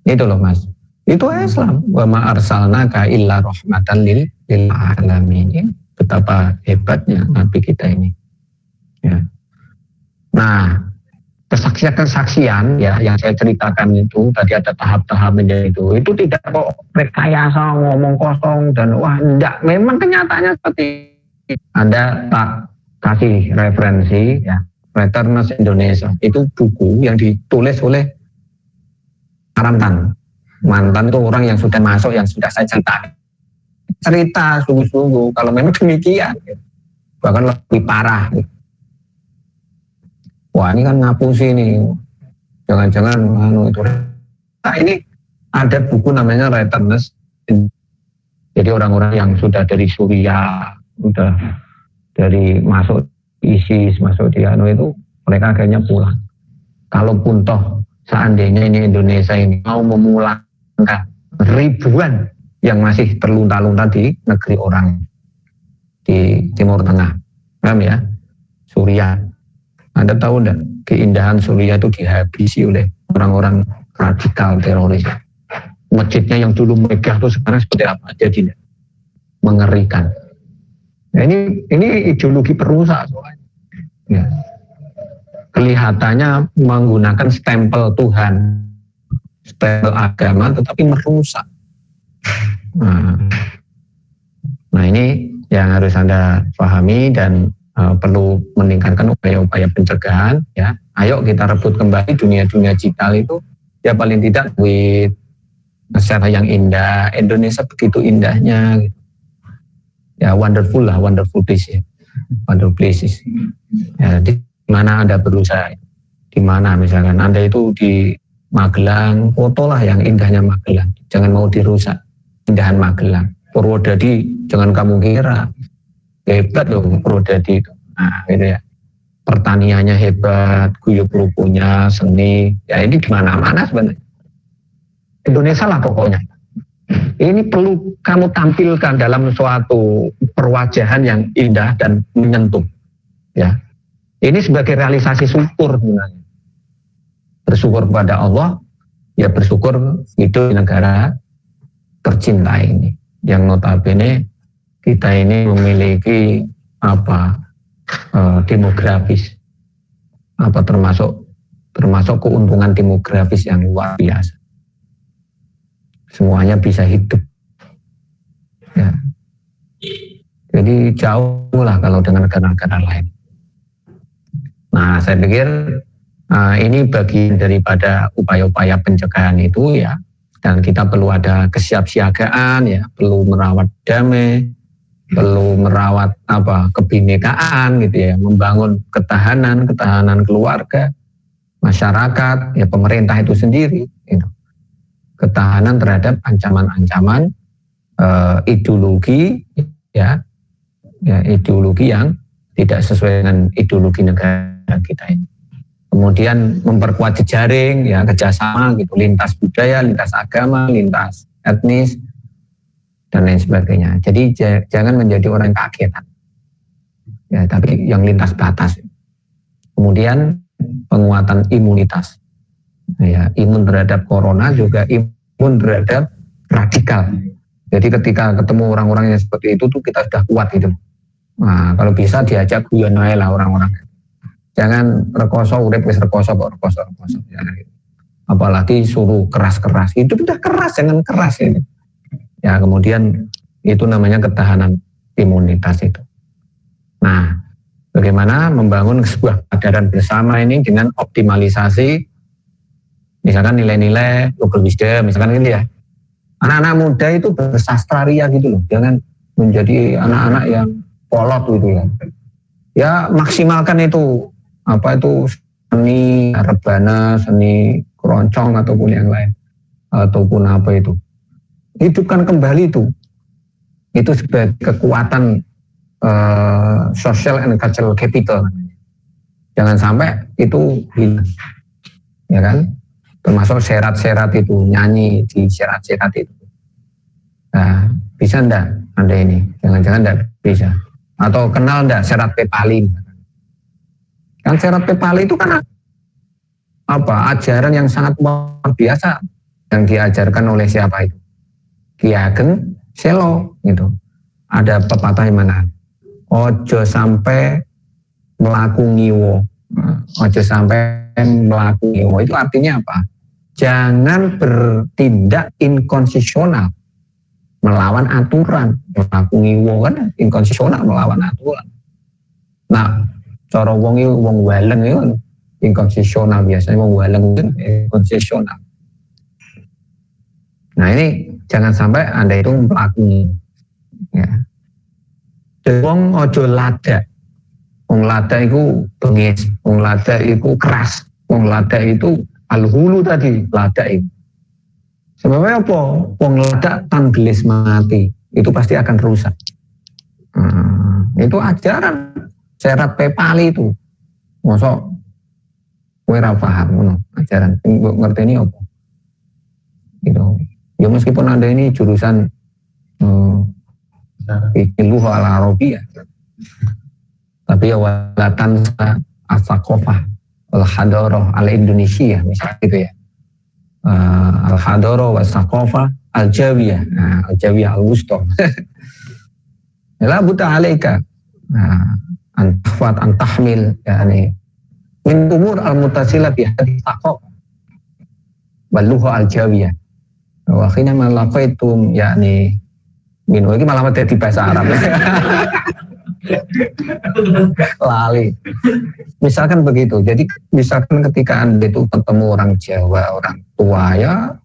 itu loh mas. Itu Islam. Wa ma arsalnaka illa rahmatan lil alamin. Betapa hebatnya Nabi kita ini. Ya. Nah, kesaksian ya yang saya ceritakan itu tadi ada tahap-tahapnya itu tidak kok rekayasa ngomong kosong dan wah enggak, memang kenyataannya seperti Anda tak kasih referensi ya, Returners Indonesia itu buku yang ditulis oleh mantan itu orang yang sudah masuk, yang sudah saya cerita sungguh-sungguh kalau memang demikian, bahkan lebih parah. Wah ini kan ngapusi nih, jangan-jangan itu. Nah ini ada buku namanya Returners. Jadi orang-orang yang sudah dari Suriah, sudah dari masuk ISIS, masuk di itu, mereka akhirnya pulang. Kalaupun toh seandainya ini Indonesia ini mau memulangkan ribuan yang masih terlunta-lunta di negeri orang di Timur Tengah, paham ya? Suriah, Anda tahu enggak keindahan Suriah itu dihabisi oleh orang-orang radikal teroris. Masjidnya yang dulu megah itu sekarang seperti apa? Jadi mengerikan. Nah, ini ideologi perusak soalnya. Ya. Kelihatannya menggunakan stempel Tuhan, stempel agama, tetapi merusak. Nah ini yang harus Anda pahami dan perlu meningkatkan upaya-upaya pencegahan ya. Ayo kita rebut kembali dunia-dunia digital itu ya, paling tidak with secara yang indah. Indonesia begitu indahnya gitu. Ya wonderful place ya. Wonderful places ya, di mana Anda berusaha, di mana misalkan Anda itu di Magelang, fotolah yang indahnya Magelang, jangan mau dirusak indahan Magelang. Purwodadi jangan kamu kira hebat loh Purwodadi itu. Nah gitu ya, pertaniannya hebat, guyup rukunya, seni ya, ini di mana-mana sebenarnya. Indonesia lah pokoknya. Ini perlu kamu tampilkan dalam suatu perwajahan yang indah dan menyentuh ya. Ini sebagai realisasi syukur sebenarnya. Bersyukur kepada Allah, ya bersyukur hidup di negara tercinta ini, yang notabene kita ini memiliki demografis termasuk termasuk keuntungan demografis yang luar biasa. Semuanya bisa hidup. Ya. Jadi jauh lah kalau dengan negara-negara lain. Nah, saya pikir ini bagian daripada upaya-upaya pencegahan itu ya, dan kita perlu ada kesiapsiagaan ya, perlu merawat damai, perlu merawat kebinekaan gitu ya, membangun ketahanan keluarga, masyarakat, ya pemerintah itu sendiri, gitu. Ketahanan terhadap ancaman-ancaman ideologi ya ideologi yang tidak sesuai dengan ideologi negara kita ini. Kemudian memperkuat jejaring ya, kerjasama gitu, lintas budaya, lintas agama, lintas etnis dan lain sebagainya. Jadi jangan menjadi orang kagetan ya, tapi yang lintas batas. Kemudian penguatan imunitas ya, imun terhadap corona juga imun terhadap radikal. Jadi ketika ketemu orang-orang yang seperti itu tuh kita sudah kuat gitu. Nah, kalau bisa diajak guyon aja lah orang-orang. Jangan rekoso urip wis rekoso kok rekoso. Apalagi suruh keras-keras. Itu udah keras, jangan keras ini. Ya, kemudian itu namanya ketahanan imunitas itu. Nah, bagaimana membangun sebuah kesadaran bersama ini dengan optimalisasi misalkan nilai-nilai local wisdom, misalkan ini ya. Anak-anak muda itu bersastraria gitu loh. Jangan menjadi anak-anak yang polot gitu ya. Ya, maksimalkan itu seni rebana, seni keroncong ataupun yang lain, ataupun apa itu. Hidupkan kembali itu sebagai kekuatan social and cultural capital. Jangan sampai itu hilang, ya kan? Termasuk serat-serat itu, nyanyi di serat-serat itu. Nah, bisa enggak Anda ini? Jangan-jangan enggak bisa. Atau kenal enggak serat Pepali? Kan serat Pepali itu kan ajaran yang sangat luar biasa yang diajarkan oleh siapa itu? Ki Ageng Selo gitu. Ada pepatah yang mana? Ojo sampai melaku ngiwo. Ojo sampai melaku ngiwo itu artinya apa? Jangan bertindak inkonstitusional melawan aturan. Melaku ngiwo kan inkonstitusional melawan aturan. Nah, cara wong waleng itu inkonstitusional, biasanya wong waleng itu inkonstitusional. Nah, ini jangan sampai Anda itu melakukan ya. Wong ojo lada. Wong lada itu bengis, wong lada itu keras, wong lada itu alhulu tadi, lada itu. Sebabnya apa? Wong lada tanggelis mati, itu pasti akan rusak. Itu ajaran serat Pepali itu. Mosok kowe ora paham ngono ajaran. Ngerti ini apa? Gitu. Ya meskipun Anda ini jurusan ilmu al-Arabiyah, tapi ya walatan as-saqafah al-hadarah al-Indonesia misalnya gitu ya. Al-hadarah was-saqafah al-Jawiyah. Nah, al-Jawiyah al-Wusta. La buta alaika. Antahfat antahmil yani min umur al-mutasila bi hadis saqafah wal lugha al-Jawiyah. Wa khina ma laqaitum yakni minum ini malah di bahasa Arab. Lali. Misalkan begitu. Jadi misalkan ketika Anda itu ketemu orang Jawa, orang tua ya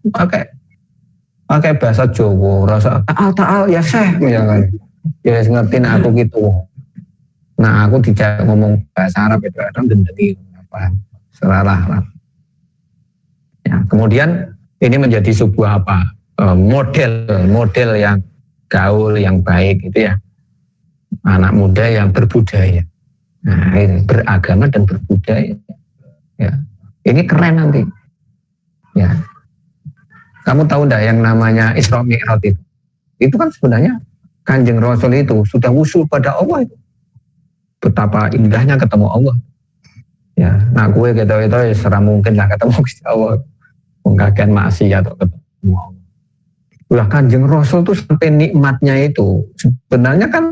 pakai bahasa Jawa, rasa taal ya Syekh misalkan. Ya ngertiin aku gitu. Nah, aku dijak ngomong bahasa Arab itu kadang gendeng apa salah. Ya, kemudian ini menjadi sebuah model yang gaul yang baik itu ya, anak muda yang berbudaya, nah ini beragama dan berbudaya ya, ini keren nanti ya. Kamu tahu enggak yang namanya Isra Mi'raj itu kan sebenarnya Kanjeng Rasul itu sudah wusul pada Allah itu, betapa indahnya ketemu Allah ya. Nah gue gitu ya serah mungkin lah ketemu Allah, mengkagen maksiat atau ketemu Allah. Lah Kanjeng Rasul tuh sampai nikmatnya itu sebenarnya kan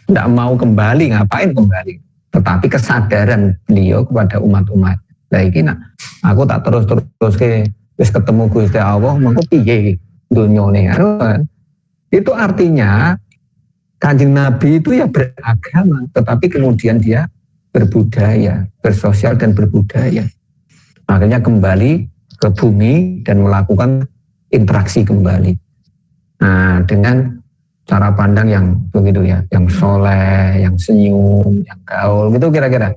tidak mau kembali, ngapain kembali? Tetapi kesadaran beliau kepada umat-umat Lah iki nak aku tak terus ke wis ketemu Gusti Allah mengko piye dunyane. Itu artinya Kanjeng Nabi itu ya beragama, tetapi kemudian dia berbudaya, bersosial dan berbudaya. Makanya kembali ke bumi dan melakukan interaksi kembali. Nah, dengan cara pandang yang begitu ya, yang soleh, yang senyum, yang gaul, gitu kira-kira,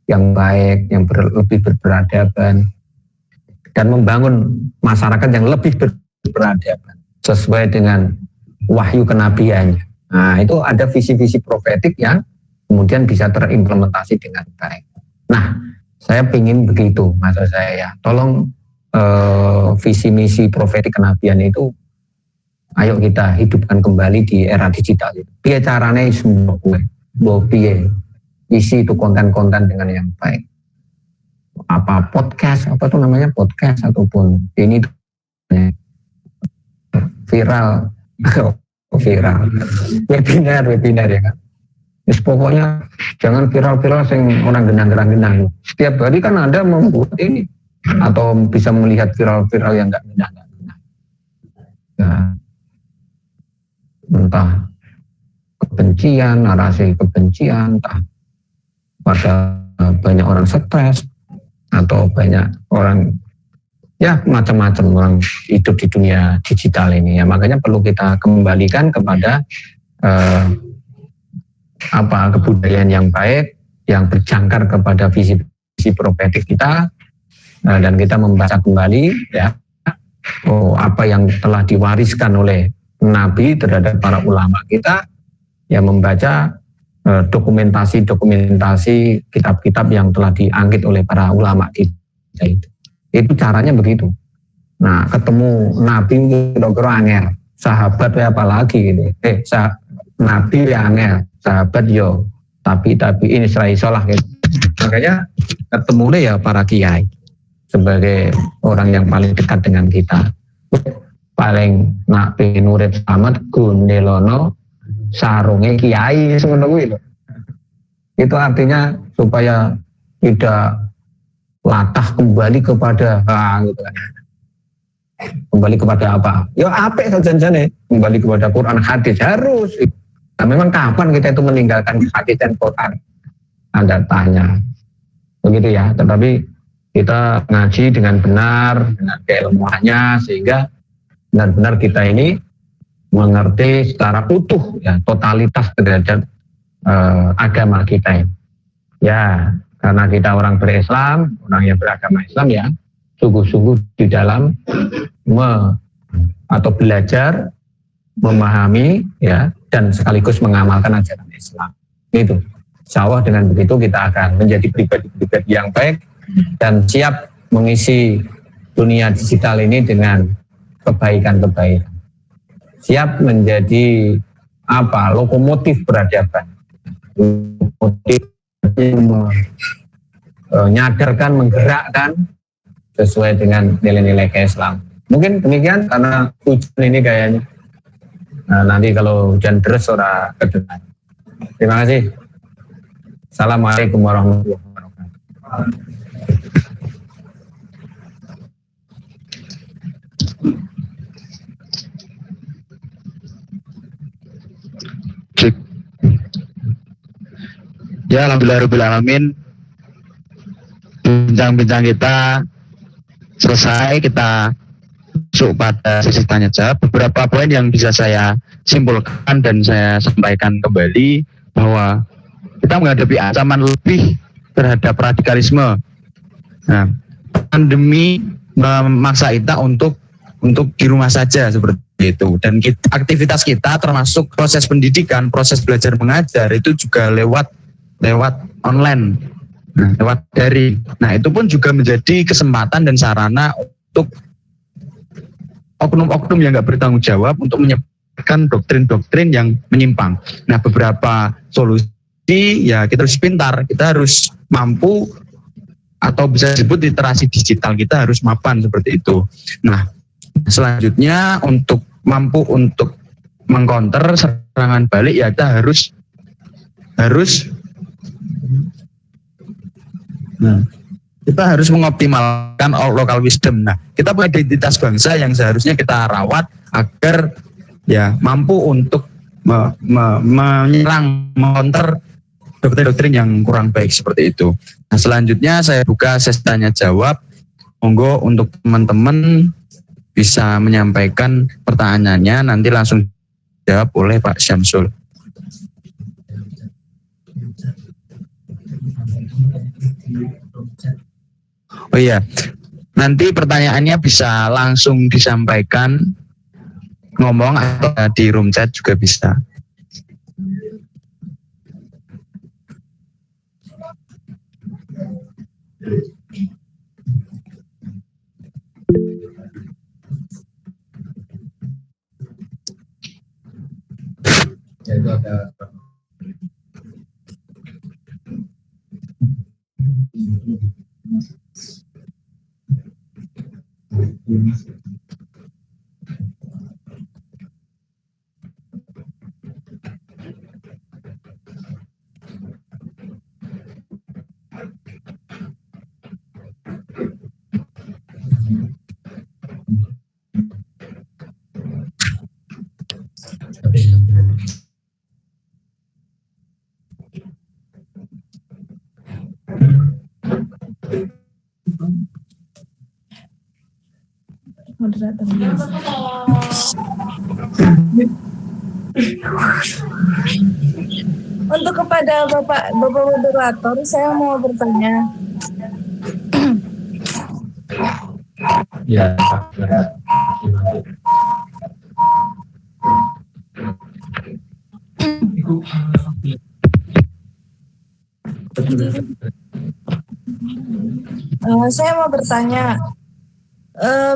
yang baik, yang lebih berperadaban, dan membangun masyarakat yang lebih berperadaban sesuai dengan wahyu kenabiannya. Nah, itu ada visi-visi profetik yang kemudian bisa terimplementasi dengan baik. Nah, saya ingin begitu, maksud saya ya. Tolong visi misi profetik kenabian itu, ayo kita hidupkan kembali di era digital. Piye carane semua piye isi itu konten-konten dengan yang baik. Apa podcast, apa tuh namanya podcast ataupun ini viral. Viral webinar ya kan. Pokoknya jangan viral sing orang genang. Setiap hari kan Anda membuat ini atau bisa melihat viral yang enggak genang. Nah, entah kebencian, narasi kebencian, entah pada banyak orang stres atau banyak orang ya macam-macam orang hidup di dunia digital ini ya, makanya perlu kita kembalikan kepada kebudayaan yang baik yang berjangkar kepada visi profetik kita, dan kita membaca kembali ya apa yang telah diwariskan oleh Nabi terhadap para ulama kita, yang membaca dokumentasi kitab-kitab yang telah diangkit oleh para ulama kita itu caranya begitu. Nah, ketemu Nabi kira-kira angel, sahabat ya apalagi gitu. Nabi ya angel, sahabat yo tapi ini isolah gitu. Makanya ketemu ya para kiai sebagai orang yang paling dekat dengan kita. Paling nak pengen urip selamat gundelono sarunge kiai semono kuwi lho. Itu artinya supaya tidak latah kembali kepada gitu kan. Kembali kepada apa? Ya apik saja kembali kepada Quran hadis harus. Nah, memang kapan kita itu meninggalkan hadis dan Quran? Anda tanya. Begitu ya, tetapi kita ngaji dengan benar, dengan keilmuannya sehingga benar-benar kita ini mengerti secara utuh ya totalitas terhadap agama kita ini. Ya, karena kita orang berislam, orang yang beragama Islam ya, sungguh-sungguh di dalam atau belajar, memahami ya, dan sekaligus mengamalkan ajaran Islam. Itu. Insya Allah dengan begitu kita akan menjadi pribadi-pribadi yang baik dan siap mengisi dunia digital ini dengan kebaikan-kebaikan. Siap menjadi lokomotif peradaban. Lokomotif nyadarkan, menggerakkan sesuai dengan nilai-nilai Islam. Mungkin demikian karena hujan ini kayaknya. Nah, nanti kalau hujan deras ora kedengaran. Terima kasih. Assalamualaikum warahmatullahi wabarakatuh. Ya, alhamdulillahirrahmanirrahim. Bincang-bincang kita selesai, kita masuk pada sesi tanya jawab. Beberapa poin yang bisa saya simpulkan dan saya sampaikan kembali bahwa kita menghadapi ancaman lebih terhadap radikalisme. Nah, pandemi memaksa kita untuk di rumah saja seperti itu, dan aktivitas kita termasuk proses pendidikan, proses belajar mengajar itu juga lewat online, lewat daring. Nah, itu pun juga menjadi kesempatan dan sarana untuk oknum-oknum yang nggak bertanggung jawab untuk menyebarkan doktrin-doktrin yang menyimpang. Nah, beberapa solusi ya kita harus pintar, kita harus mampu, atau bisa disebut literasi digital kita harus mapan seperti itu. Nah, selanjutnya untuk mampu untuk mengcounter serangan balik ya kita kita harus mengoptimalkan local wisdom. Nah, kita punya identitas bangsa yang seharusnya kita rawat agar ya mampu untuk menyerang, mengcounter doktrin-doktrin yang kurang baik seperti itu. Nah, selanjutnya saya buka sesi tanya jawab. Monggo untuk teman-teman bisa menyampaikan pertanyaannya, nanti langsung dijawab oleh Pak Syamsul. Oh iya, nanti pertanyaannya bisa langsung disampaikan, ngomong atau di room chat juga bisa. Itu ada moderator. Untuk kepada Bapak moderator, saya mau bertanya. ya. Saya mau bertanya,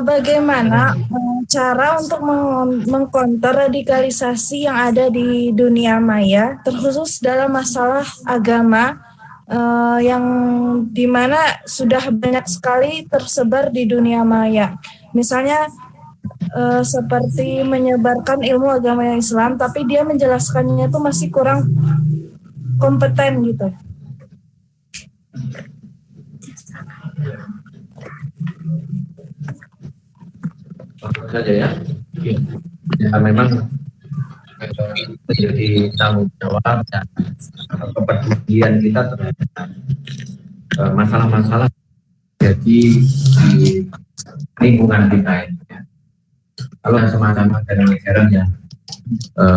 bagaimana cara untuk mengkonter radikalisasi yang ada di dunia maya, terkhusus dalam masalah agama, yang dimana sudah banyak sekali tersebar di dunia maya. Misalnya seperti menyebarkan ilmu agama yang Islam, tapi dia menjelaskannya itu masih kurang kompeten gitu. Saja ya. Ya memang menjadi tanggung jawab dan kepedulian kita terhadap masalah-masalah jadi di lingkungan kita ini. Kalau semacam ajaran-ajaran yang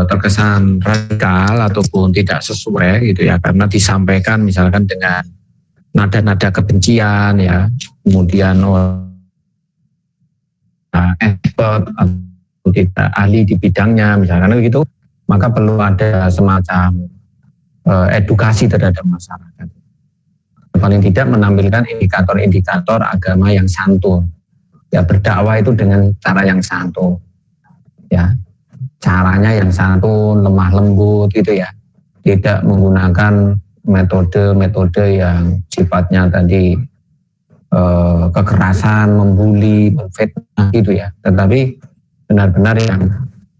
terkesan radikal ataupun tidak sesuai gitu ya, karena disampaikan misalkan dengan nada-nada kebencian ya, kemudian expert atau tidak ahli di bidangnya misalkan begitu, maka perlu ada semacam edukasi terhadap masyarakat. Paling tidak menampilkan indikator-indikator agama yang santun. Ya, berdakwah itu dengan cara yang santun. Ya, caranya yang santun, lemah lembut gitu ya. Tidak menggunakan metode-metode yang sifatnya tadi kekerasan, membuli, memfitnah gitu ya. Tetapi benar-benar yang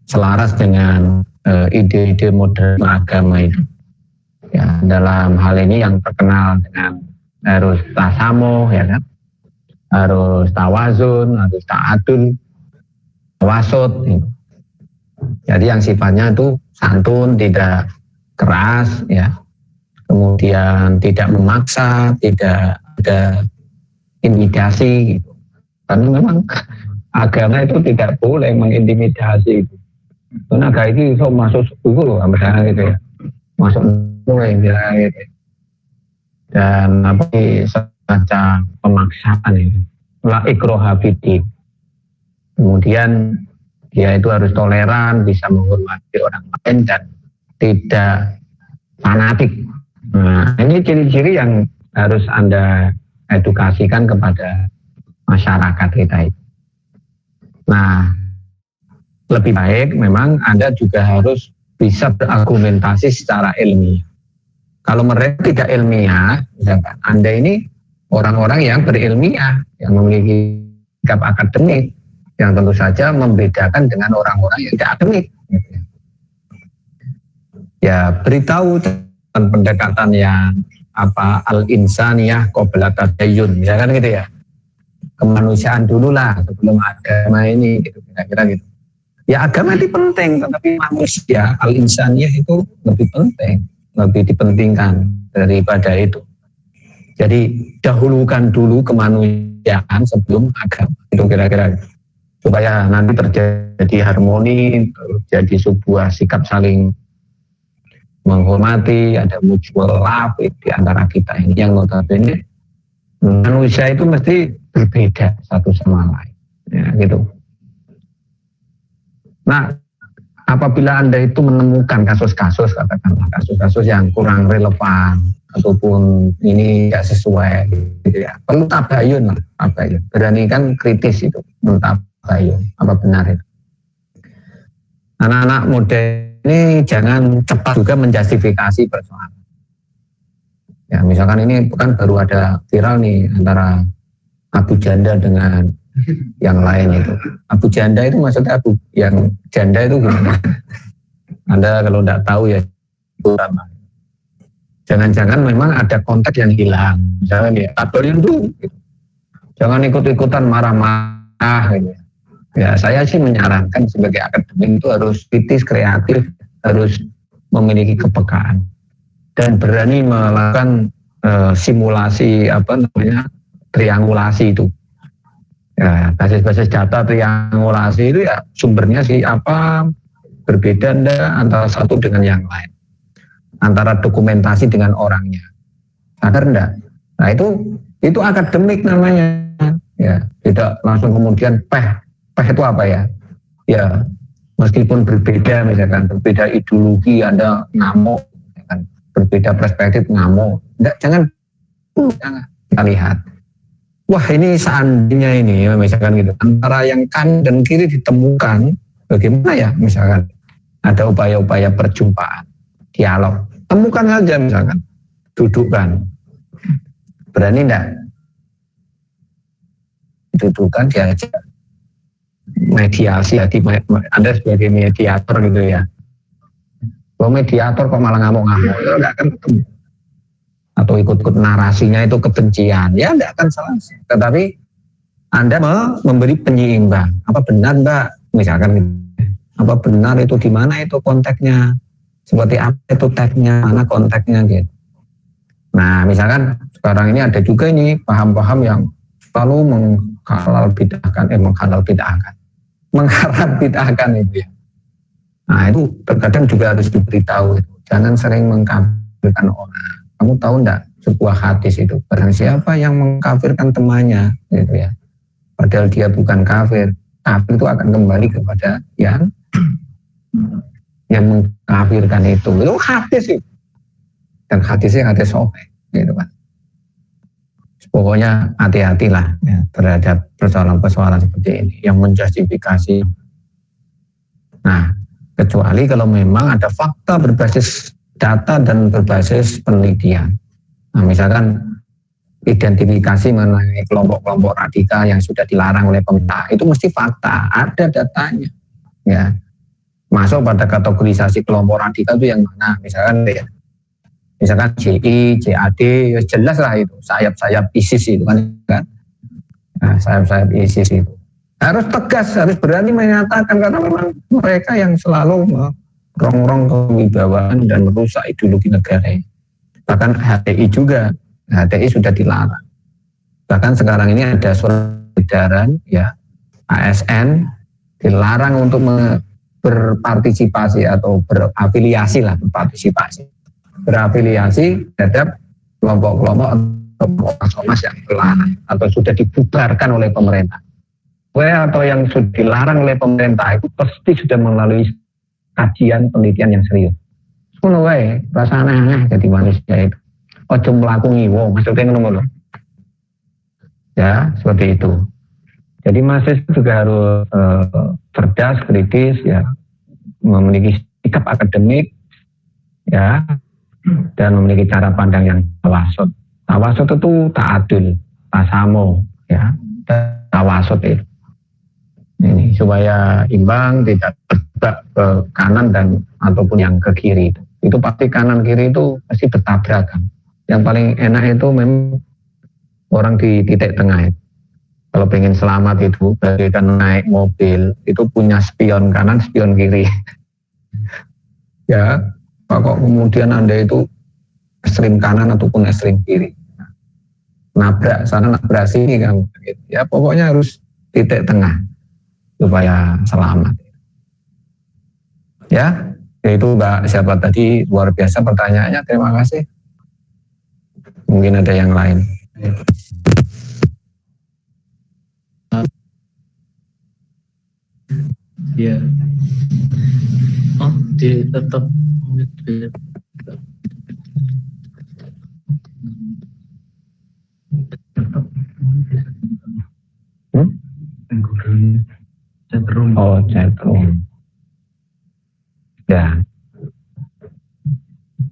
selaras dengan ide-ide modern agama itu. Ya, dalam hal ini yang terkenal dengan harus tasamuh ya kan, harus tawazun, harus ta'adul, tawasud gitu. Jadi yang sifatnya itu santun, tidak keras ya, kemudian tidak memaksa, tidak ada intimidasi gitu. Karena memang agama itu tidak boleh mengintimidasi itu. Karena agama itu so masuk suku loh misalnya gitu ya, masuk mulai misalnya gitu. Dan apa semacam pemaksaan itu, la ikraha fiddin. Kemudian dia itu harus toleran, bisa menghormati orang lain dan tidak fanatik. Nah, ini ciri-ciri yang harus Anda edukasikan kepada masyarakat kita itu. Nah, lebih baik memang Anda juga harus bisa berargumentasi secara ilmiah. Kalau mereka tidak ilmiah, misalkan Anda ini orang-orang yang berilmiah, yang memiliki sikap akademik, yang tentu saja membedakan dengan orang-orang yang tidak akademik. Ya, beritahu dengan pendekatan yang al-insaniyah qabla tadayyun, ya kan gitu ya. Kemanusiaan dulu lah sebelum agama ini, gitu, kira-kira gitu. Ya agama itu penting, tetapi manusia al-insaniyah itu lebih penting, lebih dipentingkan daripada itu. Jadi dahulukan dulu kemanusiaan sebelum agama, itu kira-kira supaya nanti terjadi harmoni, terjadi sebuah sikap saling menghormati, ada mutual love di antara kita ini yang notabene manusia itu mesti berbeda satu sama lain, ya gitu. Nah, apabila Anda itu menemukan kasus-kasus, katakanlah kasus-kasus yang kurang relevan ataupun ini tidak sesuai, gitu ya, perlu tabayun lah, tabayun. Beranikan kritis itu, tabayun apa benar itu. Anak-anak muda ini jangan cepat juga menjustifikasi persoalan. Ya, misalkan ini kan baru ada viral nih antara Abu Janda dengan yang lain itu. Abu Janda itu maksudnya yang janda itu gimana? Anda kalau tidak tahu ya itu apa? Jangan-jangan memang ada konteks yang hilang. Misalnya ya, tabayun dulu. Gitu. Jangan ikut-ikutan marah-marah. Gitu. Ya, saya sih menyarankan sebagai akademik itu harus kritis, kreatif, harus memiliki kepekaan dan berani melakukan simulasi triangulasi itu. Ya, basis-basis data triangulasi itu ya sumbernya sih apa, berbeda enggak antara satu dengan yang lain, antara dokumentasi dengan orangnya, sadar enggak? Nah itu akademik namanya, ya tidak langsung kemudian peh itu apa ya? Ya meskipun berbeda, misalkan berbeda ideologi, Anda ngamuk, misalkan berbeda perspektif ngamuk, jangan kita lihat. Wah ini seandainya ini misalkan gitu antara yang kanan dan kiri ditemukan bagaimana ya, misalkan ada upaya-upaya perjumpaan, dialog, temukan saja misalkan, dudukkan, berani enggak? Dudukkan, diajak mediasi, Anda sebagai mediator gitu ya. Kalau mediator kok malah ngamuk-ngamuk, ya enggak akan ketemu. Atau ikut-ikut narasinya itu kebencian, ya tidak akan selesai. Tetapi Anda memberi penyeimbang. Apa benar Mbak? Misalkan apa benar itu, di mana itu konteksnya, seperti apa itu tagnya, mana konteksnya gitu. Nah misalkan sekarang ini ada juga ini paham-paham yang selalu menghalal bid'ahkan itu ya. Nah itu terkadang juga harus diberitahu itu. Jangan sering mengkafirkan orang. Kamu tahu enggak sebuah hadis itu, barang siapa yang mengkafirkan temannya gitu ya, padahal dia bukan kafir, kafir itu akan kembali kepada yang mengkafirkan itu hadis itu, dan hadisnya hadis sahih gitu kan. Pokoknya hati-hatilah ya, terhadap persoalan-persoalan seperti ini yang menjustifikasi. Nah kecuali kalau memang ada fakta berbasis data dan berbasis penelitian. Nah, misalkan identifikasi mengenai kelompok-kelompok radikal yang sudah dilarang oleh pemerintah, itu mesti fakta, ada datanya. Ya, masuk pada kategorisasi kelompok radikal itu yang mana? Misalkan JI, JAD, ya jelas lah itu sayap-sayap ISIS itu kan. Nah, sayap-sayap ISIS itu harus tegas, harus berani menyatakan karena memang mereka yang selalu rongrong kewibawaan dan merusak ideologi negara. Bahkan HTI juga, HTI sudah dilarang. Bahkan sekarang ini ada surat edaran ya, ASN dilarang untuk berpartisipasi atau berafiliasi terhadap kelompok-kelompok atau ormas yang dilarang atau sudah dibubarkan oleh pemerintah. Atau yang sudah dilarang oleh pemerintah itu pasti sudah melalui kajian penelitian yang serius. Ngono wae, rasane aneh jadi manusia itu. Ojo mlaku ngiwo, maksudnya ngono. Ya, seperti itu. Jadi mahasiswa juga harus cerdas, kritis ya, memiliki sikap akademik ya, dan memiliki cara pandang yang tawasud. Tawasud itu ta'adul, tasamo ya, tawasud itu. Ini supaya imbang, tidak bergerak ke kanan dan ataupun yang ke kiri itu pasti kanan kiri itu pasti bertabrakan. Yang paling enak itu memang orang di titik tengah. Kalau pengen selamat itu bagaikan naik mobil, itu punya spion kanan, spion kiri. Ya, kok kemudian Anda itu ekstrim kanan ataupun ekstrim kiri. Nabrak sana, nabrak sini kan. Ya pokoknya harus titik tengah supaya selamat. Ya, itu Mbak siapa tadi, luar biasa pertanyaannya, terima kasih. Mungkin ada yang lain. Ya. Oh, tetap. Chatroom. Oh, chatroom. Ya.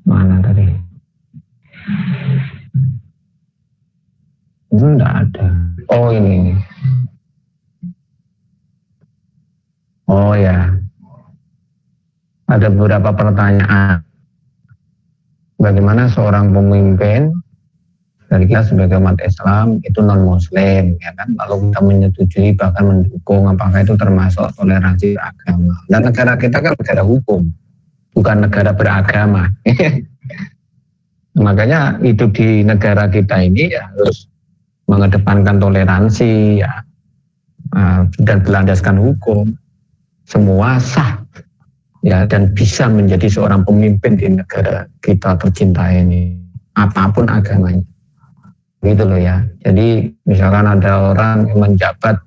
Mana tadi? Enggak ada. Oh, ini. Oh ya, ada beberapa pertanyaan. Bagaimana seorang pemimpin dari kita sebagai umat Islam itu non-Muslim, ya kan? Lalu kita menyetujui bahkan mendukung, apakah itu termasuk toleransi agama? Dan negara kita kan negara hukum, bukan negara beragama. Makanya hidup di negara kita ini ya harus mengedepankan toleransi, ya, dan berlandaskan hukum. Semua sah, ya, dan bisa menjadi seorang pemimpin di negara kita tercinta ini, apapun agamanya, gitu loh ya. Jadi misalkan ada orang yang menjabat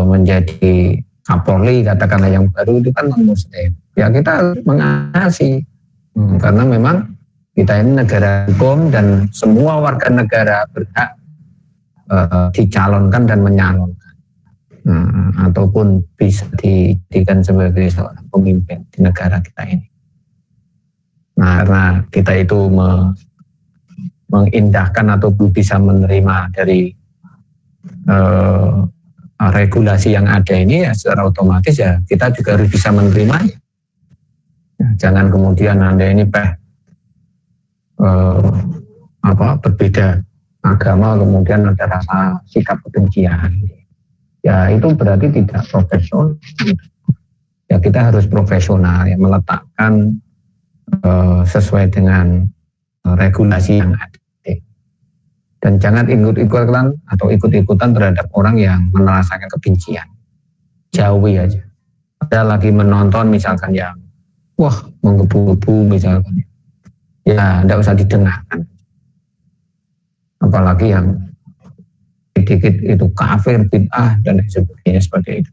menjadi Kapolri, katakanlah yang baru, itu kan non-Muslim, ya kita harus mengasihi, karena memang kita ini negara hukum dan semua warga negara berhak dicalonkan dan menyalonkan. Ataupun bisa dijadikan sebagai seorang pemimpin di negara kita ini. Nah, karena kita itu mengindahkan atau bisa menerima dari regulasi yang ada ini, ya secara otomatis ya kita juga harus bisa menerimanya. Jangan kemudian Anda ini berbeda agama kemudian ada rasa sikap kebencian. Ya itu berarti tidak profesional. Ya kita harus profesional, ya meletakkan sesuai dengan regulasi yang ada. Dan jangan ikut-ikutan atau ikut-ikutan terhadap orang yang merasakan kebencian. Jauhi aja. Ada lagi menonton misalkan yang wah menggebu-gebu misalkan, ya tidak usah didengarkan. Apalagi yang dikit itu kafir, bid'ah dan sebagainya seperti itu,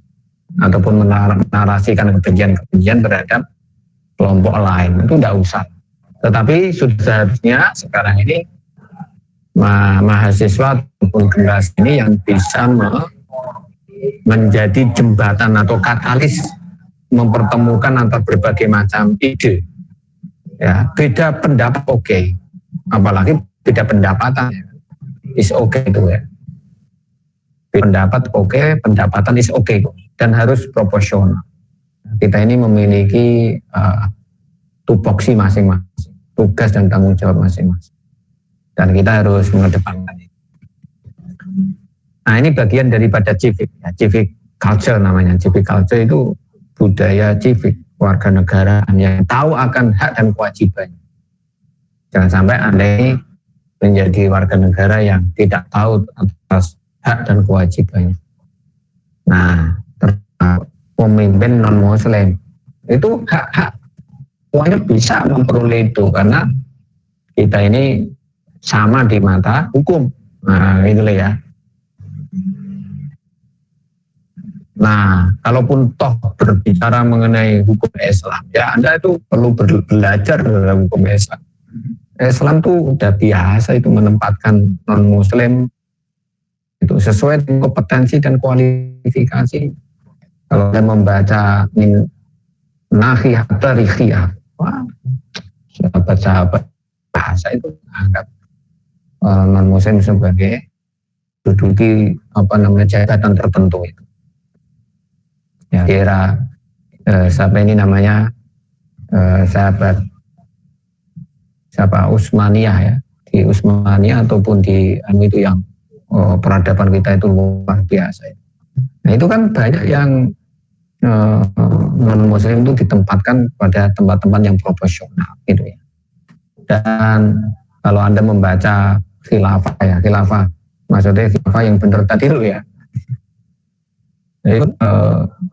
ataupun menarasikan kebencian terhadap kelompok lain, itu tidak usah. Tetapi sudah seharusnya sekarang ini mahasiswa ataupun generasi ini yang bisa menjadi jembatan atau katalis mempertemukan antara berbagai macam ide. Ya, beda pendapat oke. Apalagi beda pendapatan is oke itu ya. Pendapat oke, pendapatan is oke, dan harus proporsional. Kita ini memiliki tupoksi masing-masing, tugas dan tanggung jawab masing-masing, dan kita harus mengedepankan itu. Nah ini bagian daripada civic, ya, civic culture namanya. Civic culture itu budaya civic, warga negaraan yang tahu akan hak dan kewajibannya. Jangan sampai Anda ini menjadi warga negara yang tidak tahu atas hak dan kewajibannya. Nah, pemimpin non-Muslim itu hak-hak semuanya bisa memperoleh itu karena kita ini sama di mata hukum. Nah, itulah ya. Nah, kalaupun toh berbicara mengenai hukum Islam, ya Anda itu perlu belajar dalam hukum Islam. Islam tuh udah biasa itu menempatkan non-Muslim itu sesuai dengan kompetensi dan kualifikasi. Kalau Anda membaca min nahiyah tarikiyah, wah, sahabat-sahabat bahasa itu anggap non-Muslim sebagai duduki jabatan tertentu itu. Ya, kira Utsmaniyah ya, di Utsmaniyah ataupun di itu yang peradaban kita itu luar biasa. Nah itu kan banyak yang non-muslim itu ditempatkan pada tempat-tempat yang proporsional gitu ya. Dan kalau Anda membaca khilafah maksudnya khilafah yang benar tadi loh ya.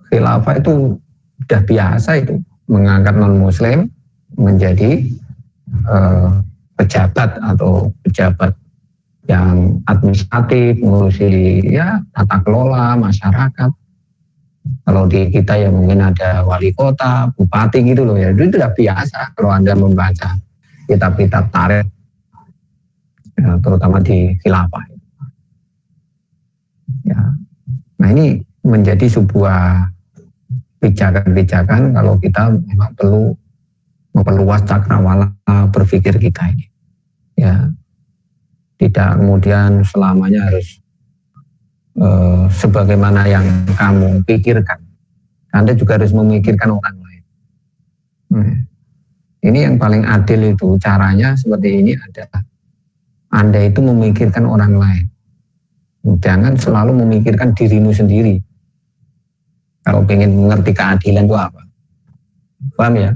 Khilafah itu sudah biasa itu mengangkat non-muslim menjadi pejabat yang administratif, mengurusi ya tata kelola masyarakat. Kalau di kita ya mungkin ada wali kota, bupati gitu loh ya, itu sudah biasa kalau Anda membaca kitab-kitab tarikh ya, terutama di khilafah ya. Nah ini menjadi sebuah pijakan-pijakan kalau kita memang perlu memperluas cakrawala berpikir kita ini ya, tidak kemudian selamanya harus sebagaimana yang kamu pikirkan. Anda juga harus memikirkan orang lain. Ini yang paling adil itu caranya seperti ini adalah Anda itu memikirkan orang lain. Jangan selalu memikirkan dirimu sendiri. Kalau ingin mengerti keadilan itu apa? Paham ya?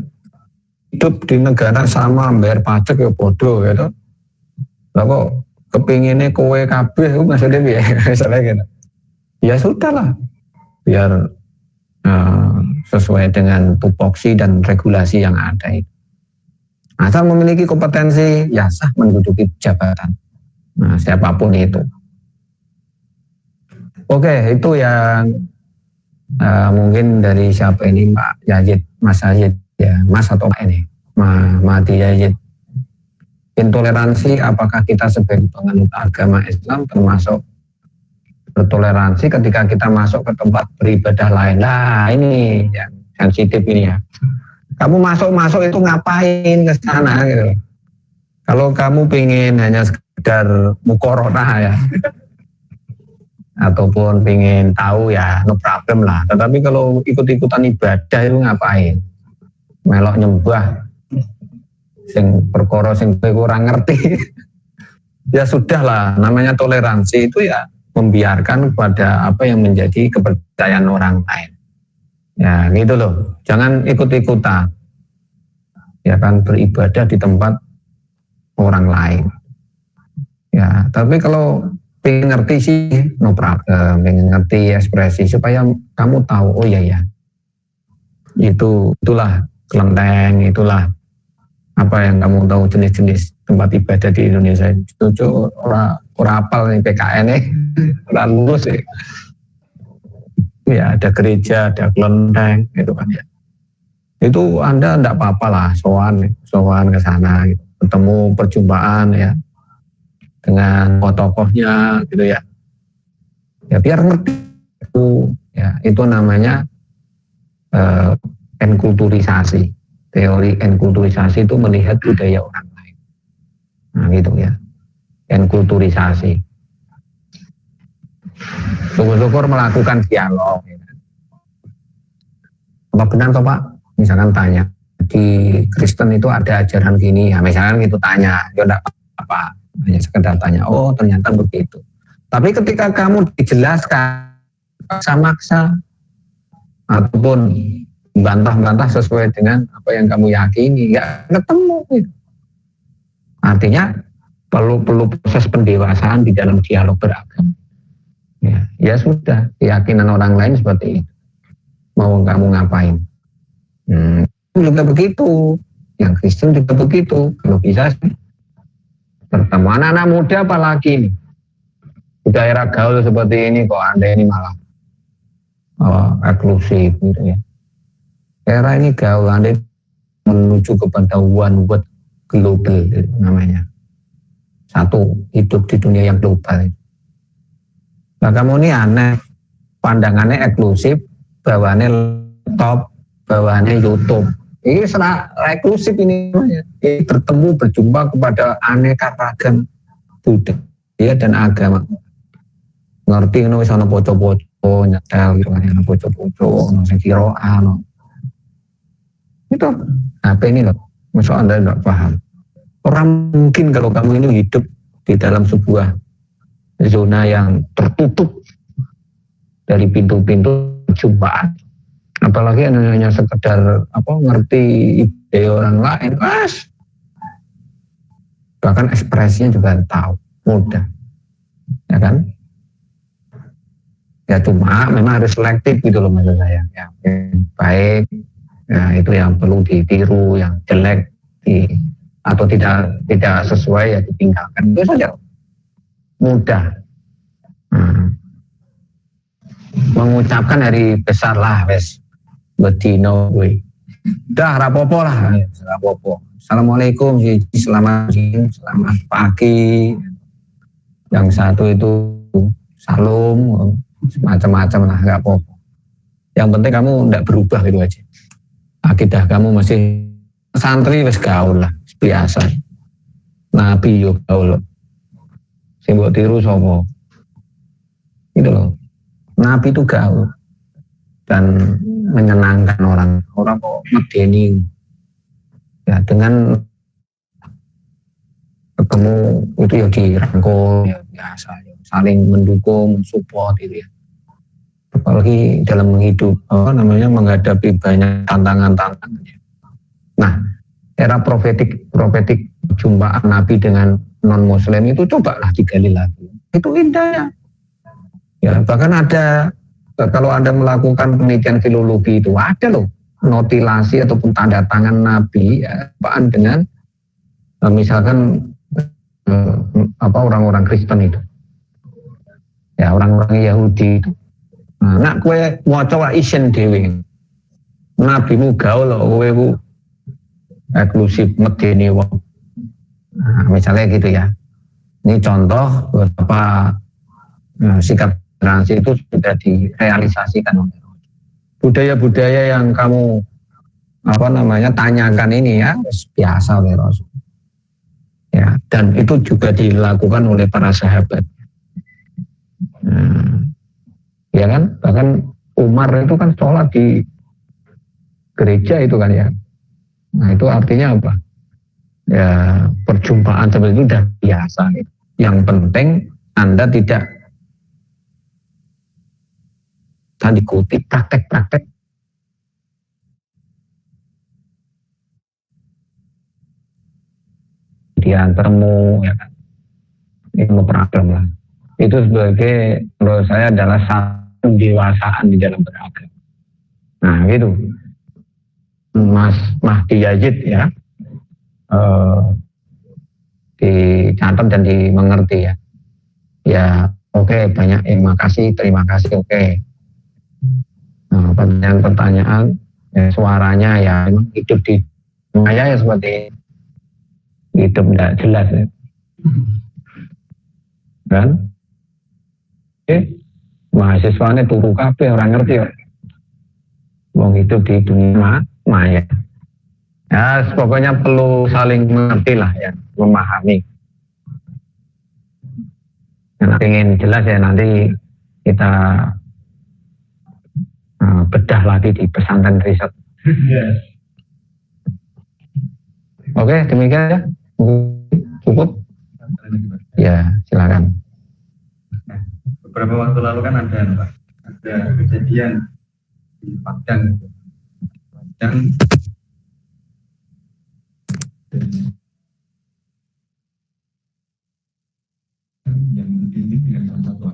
Hidup di negara sama, bayar pajak ya bodoh gitu. Lah kok kepinginnya kowe kabeh itu maksudnya ya, misalnya gitu. Ya sudahlah, biar sesuai dengan tupoksi dan regulasi yang ada itu. Asal memiliki kompetensi, ya sah menduduki jabatan. Nah, siapapun itu. Oke, itu yang mungkin dari siapa ini, Pak Yazid, Mas Yazid ya, Mas atau Pak ini, Mati Yazid. Intoleransi, apakah kita sebagai penganut agama Islam termasuk bertoleransi ketika kita masuk ke tempat beribadah lain? Nah ini yang sensitif ini ya. Kamu masuk itu ngapain ke sana gitu. Kalau kamu pengen hanya sekedar mukorona ya, ataupun pengen tahu ya no problem lah. Tetapi kalau ikut-ikutan ibadah itu ngapain? Melok nyembah sing perkara sing kurang ngerti. Ya sudahlah, namanya toleransi itu ya membiarkan kepada apa yang menjadi kepercayaan orang lain. Ya gitu loh, jangan ikut-ikutan. Ya kan beribadah di tempat orang lain. Ya, tapi kalau pengen ngerti sih no problem, pengen ngerti ekspresi supaya kamu tahu oh iya ya. Itulah kelenteng, itulah apa yang kamu tahu jenis-jenis tempat ibadah di Indonesia. Itu orang apal nih PKN nih, orang lulus ya. Ya ada gereja, ada kelenteng, gitu kan ya. Itu Anda enggak apa-apa lah, sowan ke sana, gitu. Ketemu perjumpaan ya dengan tokohnya, gitu ya. Ya biar ngerti itu, ya itu namanya enkulturisasi. Teori enkulturisasi itu melihat budaya orang lain. Nah gitu ya, enkulturisasi. Syukur-syukur melakukan dialog. Ya. Apa benar toh Pak? Misalkan tanya, di Kristen itu ada ajaran gini, ya misalkan gitu tanya, ya enggak apa-apa, hanya sekedar tanya, oh ternyata begitu. Tapi ketika kamu dijelaskan, maksa-maksa, ataupun bantah-bantah sesuai dengan apa yang kamu yakini, nggak ketemu. Gitu. Artinya perlu proses pendewasaan di dalam dialog beragama. Ya sudah, keyakinan orang lain seperti itu. Mau kamu ngapain? Juga begitu. Yang Kristen juga begitu. Kalau bisa sih. Bertemu anak-anak muda apalagi nih. Di daerah gaul seperti ini kok Anda ini malah eksklusif gitu ya. Era ini gaul Anda menuju kepada one world global namanya. Satu, hidup di dunia yang global. Nah kamu ini aneh, pandangannya eksklusif, bawaannya laptop, bawaannya YouTube. Ini serah eksklusif ini namanya. Ini bertemu, berjumpa kepada aneka ragam budaya dan agama. Ngerti ini sana poco-poco, nyetel gitu kan, poco-poco, sing kiroan. Itu apa ini loh, maksud Anda tidak paham. Orang mungkin kalau kamu ini hidup di dalam sebuah zona yang tertutup dari pintu-pintu perjumpaan, apalagi hanya sekedar ngerti ide orang lain, bahkan ekspresinya juga tahu, mudah, ya kan? Ya cuma memang harus selektif gitu loh maksud saya. Yang baik, ya itu yang perlu ditiru, yang jelek atau tidak sesuai ya ditinggalkan. Itu saja, mudah. Mengucapkan hari besar lah, wes bedino gue. Dah rapopo lah, rapopo. Assalamualaikum, selamat pagi. Yang satu itu salam, macam-macam lah, nggak apa-apa. Yang penting kamu tidak berubah gitu aja. Akidah kamu masih santri, wes gaul lah, biasa. Nabi yo gaul. Sing mbok tiru sapa? Gitu loh. Nabi itu gaul dan menyenangkan orang kok medeni. Ya dengan ketemu itu ya dirangkul ya biasa, ya, saling mendukung, support gitu ya. Apalagi dalam menghidup menghadapi banyak tantangan-tantangan. Nah, era profetik jumpaan Nabi dengan non Muslim itu cobalah digali lagi. Itu indahnya. Ya, bahkan ada, kalau Anda melakukan penelitian filologi itu ada loh notilasi ataupun tanda tangan Nabi ya, dengan misalkan orang-orang Kristen itu, ya orang-orang Yahudi itu. Nah, nak kue waca isen dewi, nabimu gaul kowe ku eksklusif medeni wong. Nah, misalnya gitu ya. Ini contoh beberapa sikap toleransi itu sudah direalisasikan oleh budaya-budaya yang kamu tanyakan ini ya biasa oleh Rasul. Ya, dan itu juga dilakukan oleh para sahabat. Ya kan, bahkan Umar itu kan sholat di gereja itu kan ya. Nah itu artinya apa? Ya perjumpaan seperti itu sudah biasa. Yang penting Anda tidak diikuti praktek-praktek diantarmu ya kan. Ilmu praktek lah. Itu sebagai menurut saya adalah satu pendewasaan di dalam beragama. Nah gitu. Mas Mahdi Yazid ya dicatat dan dimengerti ya. Ya oke, banyak yang makasih, terima kasih, oke. Nah, pertanyaan ya, suaranya ya memang hidup di maya ya seperti hidup tidak jelas ya. Kan? Mahasiswanya turu kabeh orang ngerti ya. Wong hidup di dunia maya. Ya, pokoknya perlu saling mengerti lah ya, memahami. Yang ingin jelas ya nanti kita bedah lagi di pesantren riset. Oke, demikian ya. Cukup? Ya, silakan. Beberapa waktu lalu kan ada kejadian di Padang yang dididik dengan salah satu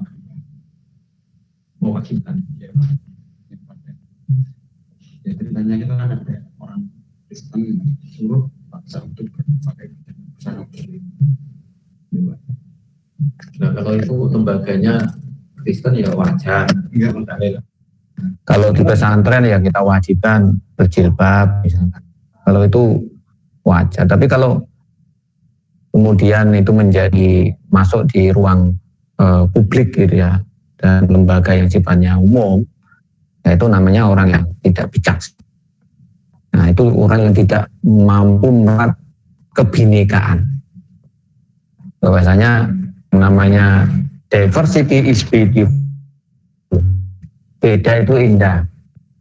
mewakilkan ya ceritanya itu kan ada orang Kristen suruh paksa untuk pakai busana muslim. Nah kalau itu lembaganya Kristen ya wajar, enggak mendalil. Kalau di pesantren ya kita wajibkan berjilbab misalkan. Kalau itu wajar, tapi kalau kemudian itu menjadi masuk di ruang publik gitu ya, dan lembaga yang sifatnya umum, ya itu namanya orang yang tidak bijaksana. Nah itu orang yang tidak mampu merawat kebinekaan. Bahwasanya namanya diversity is beautiful. Beda itu indah.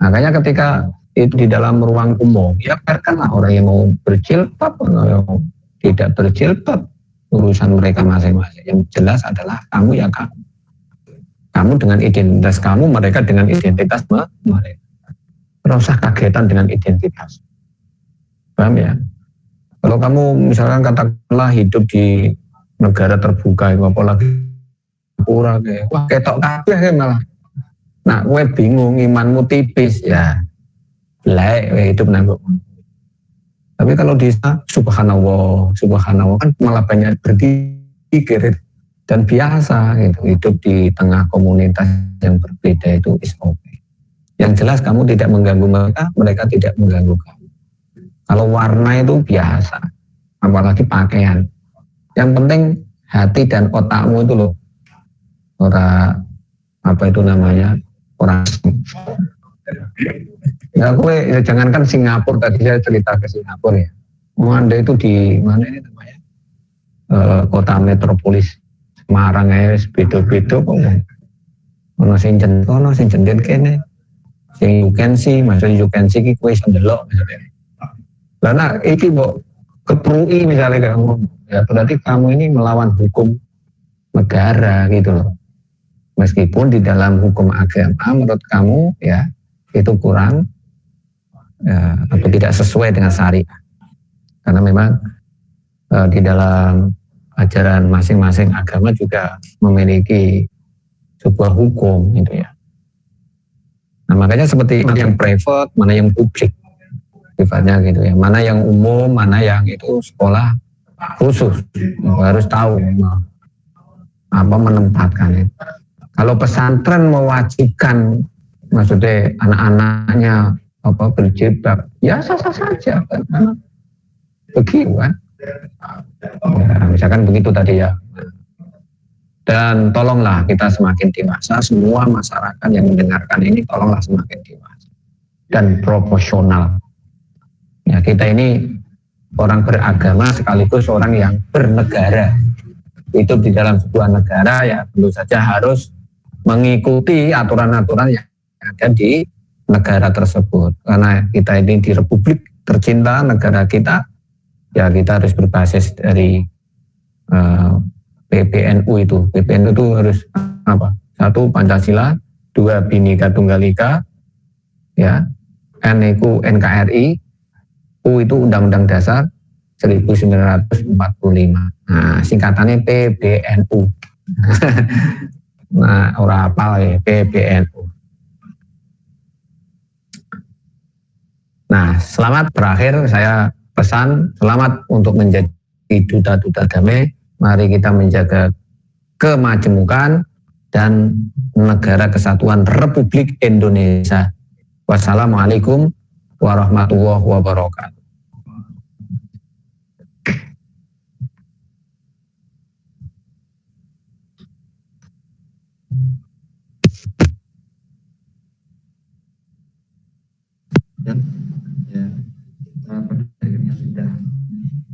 Makanya ketika itu di dalam ruang umum, ya biarkanlah orang yang mau berjilbab, orang yang mau tidak berjilbab, urusan mereka masing-masing. Yang jelas adalah kamu ya kamu dengan identitas kamu, mereka dengan identitas mereka. Tidak usah kagetan dengan identitas. Paham ya? Kalau kamu misalkan katakanlah hidup di negara terbuka, apalagi pura kayak, wah ketok kabeh malah. Nah, gue bingung, imanmu tipis ya. Lek hidup nanggung. Tapi kalau di subhanallah kan malah banyak berpikir dan biasa gitu. Hidup di tengah komunitas yang berbeda itu is okay. Yang jelas kamu tidak mengganggu mereka, mereka tidak mengganggu kamu. Kalau warna itu biasa, apalagi pakaian. Yang penting hati dan otakmu itu loh. Orang apa itu namanya? Orang ya jangankan Singapura, tadi saya cerita ke Singapura ya. Anda itu di mana ini namanya? Kota metropolis Semarang ya, beda-beda kok. Ono sing jenden kene. Sing you can see ki kowe iso ndelok misalnya. Lah nak iki mbok keprui misalnya kamu, ya berarti kamu ini melawan hukum negara gitu loh. Meskipun di dalam hukum agama menurut kamu ya itu kurang ya, atau tidak sesuai dengan syariat. Karena memang di dalam ajaran masing-masing agama juga memiliki sebuah hukum gitu ya. Nah makanya seperti mana yang private, mana yang publik sifatnya gitu ya. Mana yang umum, mana yang itu sekolah khusus. Harus tahu apa menempatkan itu. Kalau pesantren mewajibkan maksudnya anak-anaknya apa berjilbab, ya sah-sah saja kan. Begitu kan. Ya, misalkan begitu tadi ya. Dan tolonglah kita semakin dewasa, semua masyarakat yang mendengarkan ini tolonglah semakin dewasa dan proporsional. Ya, kita ini orang beragama sekaligus orang yang bernegara. Hidup di dalam sebuah negara ya tentu saja harus mengikuti aturan-aturan yang ada di negara tersebut. Karena kita ini di republik tercinta negara kita, ya kita harus berbasis dari PBNU itu. PBNU itu harus apa? 1 Pancasila, 2 Bhinneka Tunggal Ika, ya, N itu NKRI, U itu Undang-Undang Dasar 1945. Nah, singkatannya PBNU. Nah, orang apal ya PBNU. Nah, selamat terakhir saya pesan selamat untuk menjadi duta-duta damai. Mari kita menjaga kemajemukan dan negara kesatuan Republik Indonesia. Wassalamualaikum warahmatullahi wabarakatuh. Ya, kita pada akhirnya sudah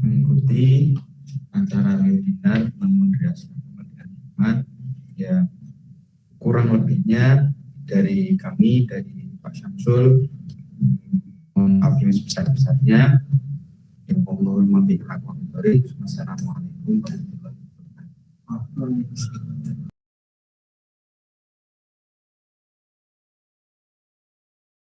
mengikuti acara webinar moderasi kemerdekaan iman. Ya, kurang lebihnya dari kami, dari Pak Syamsul, mohon maaf yang sebesar-besarnya. Wassalamualaikum warahmatullahi wabarakatuh.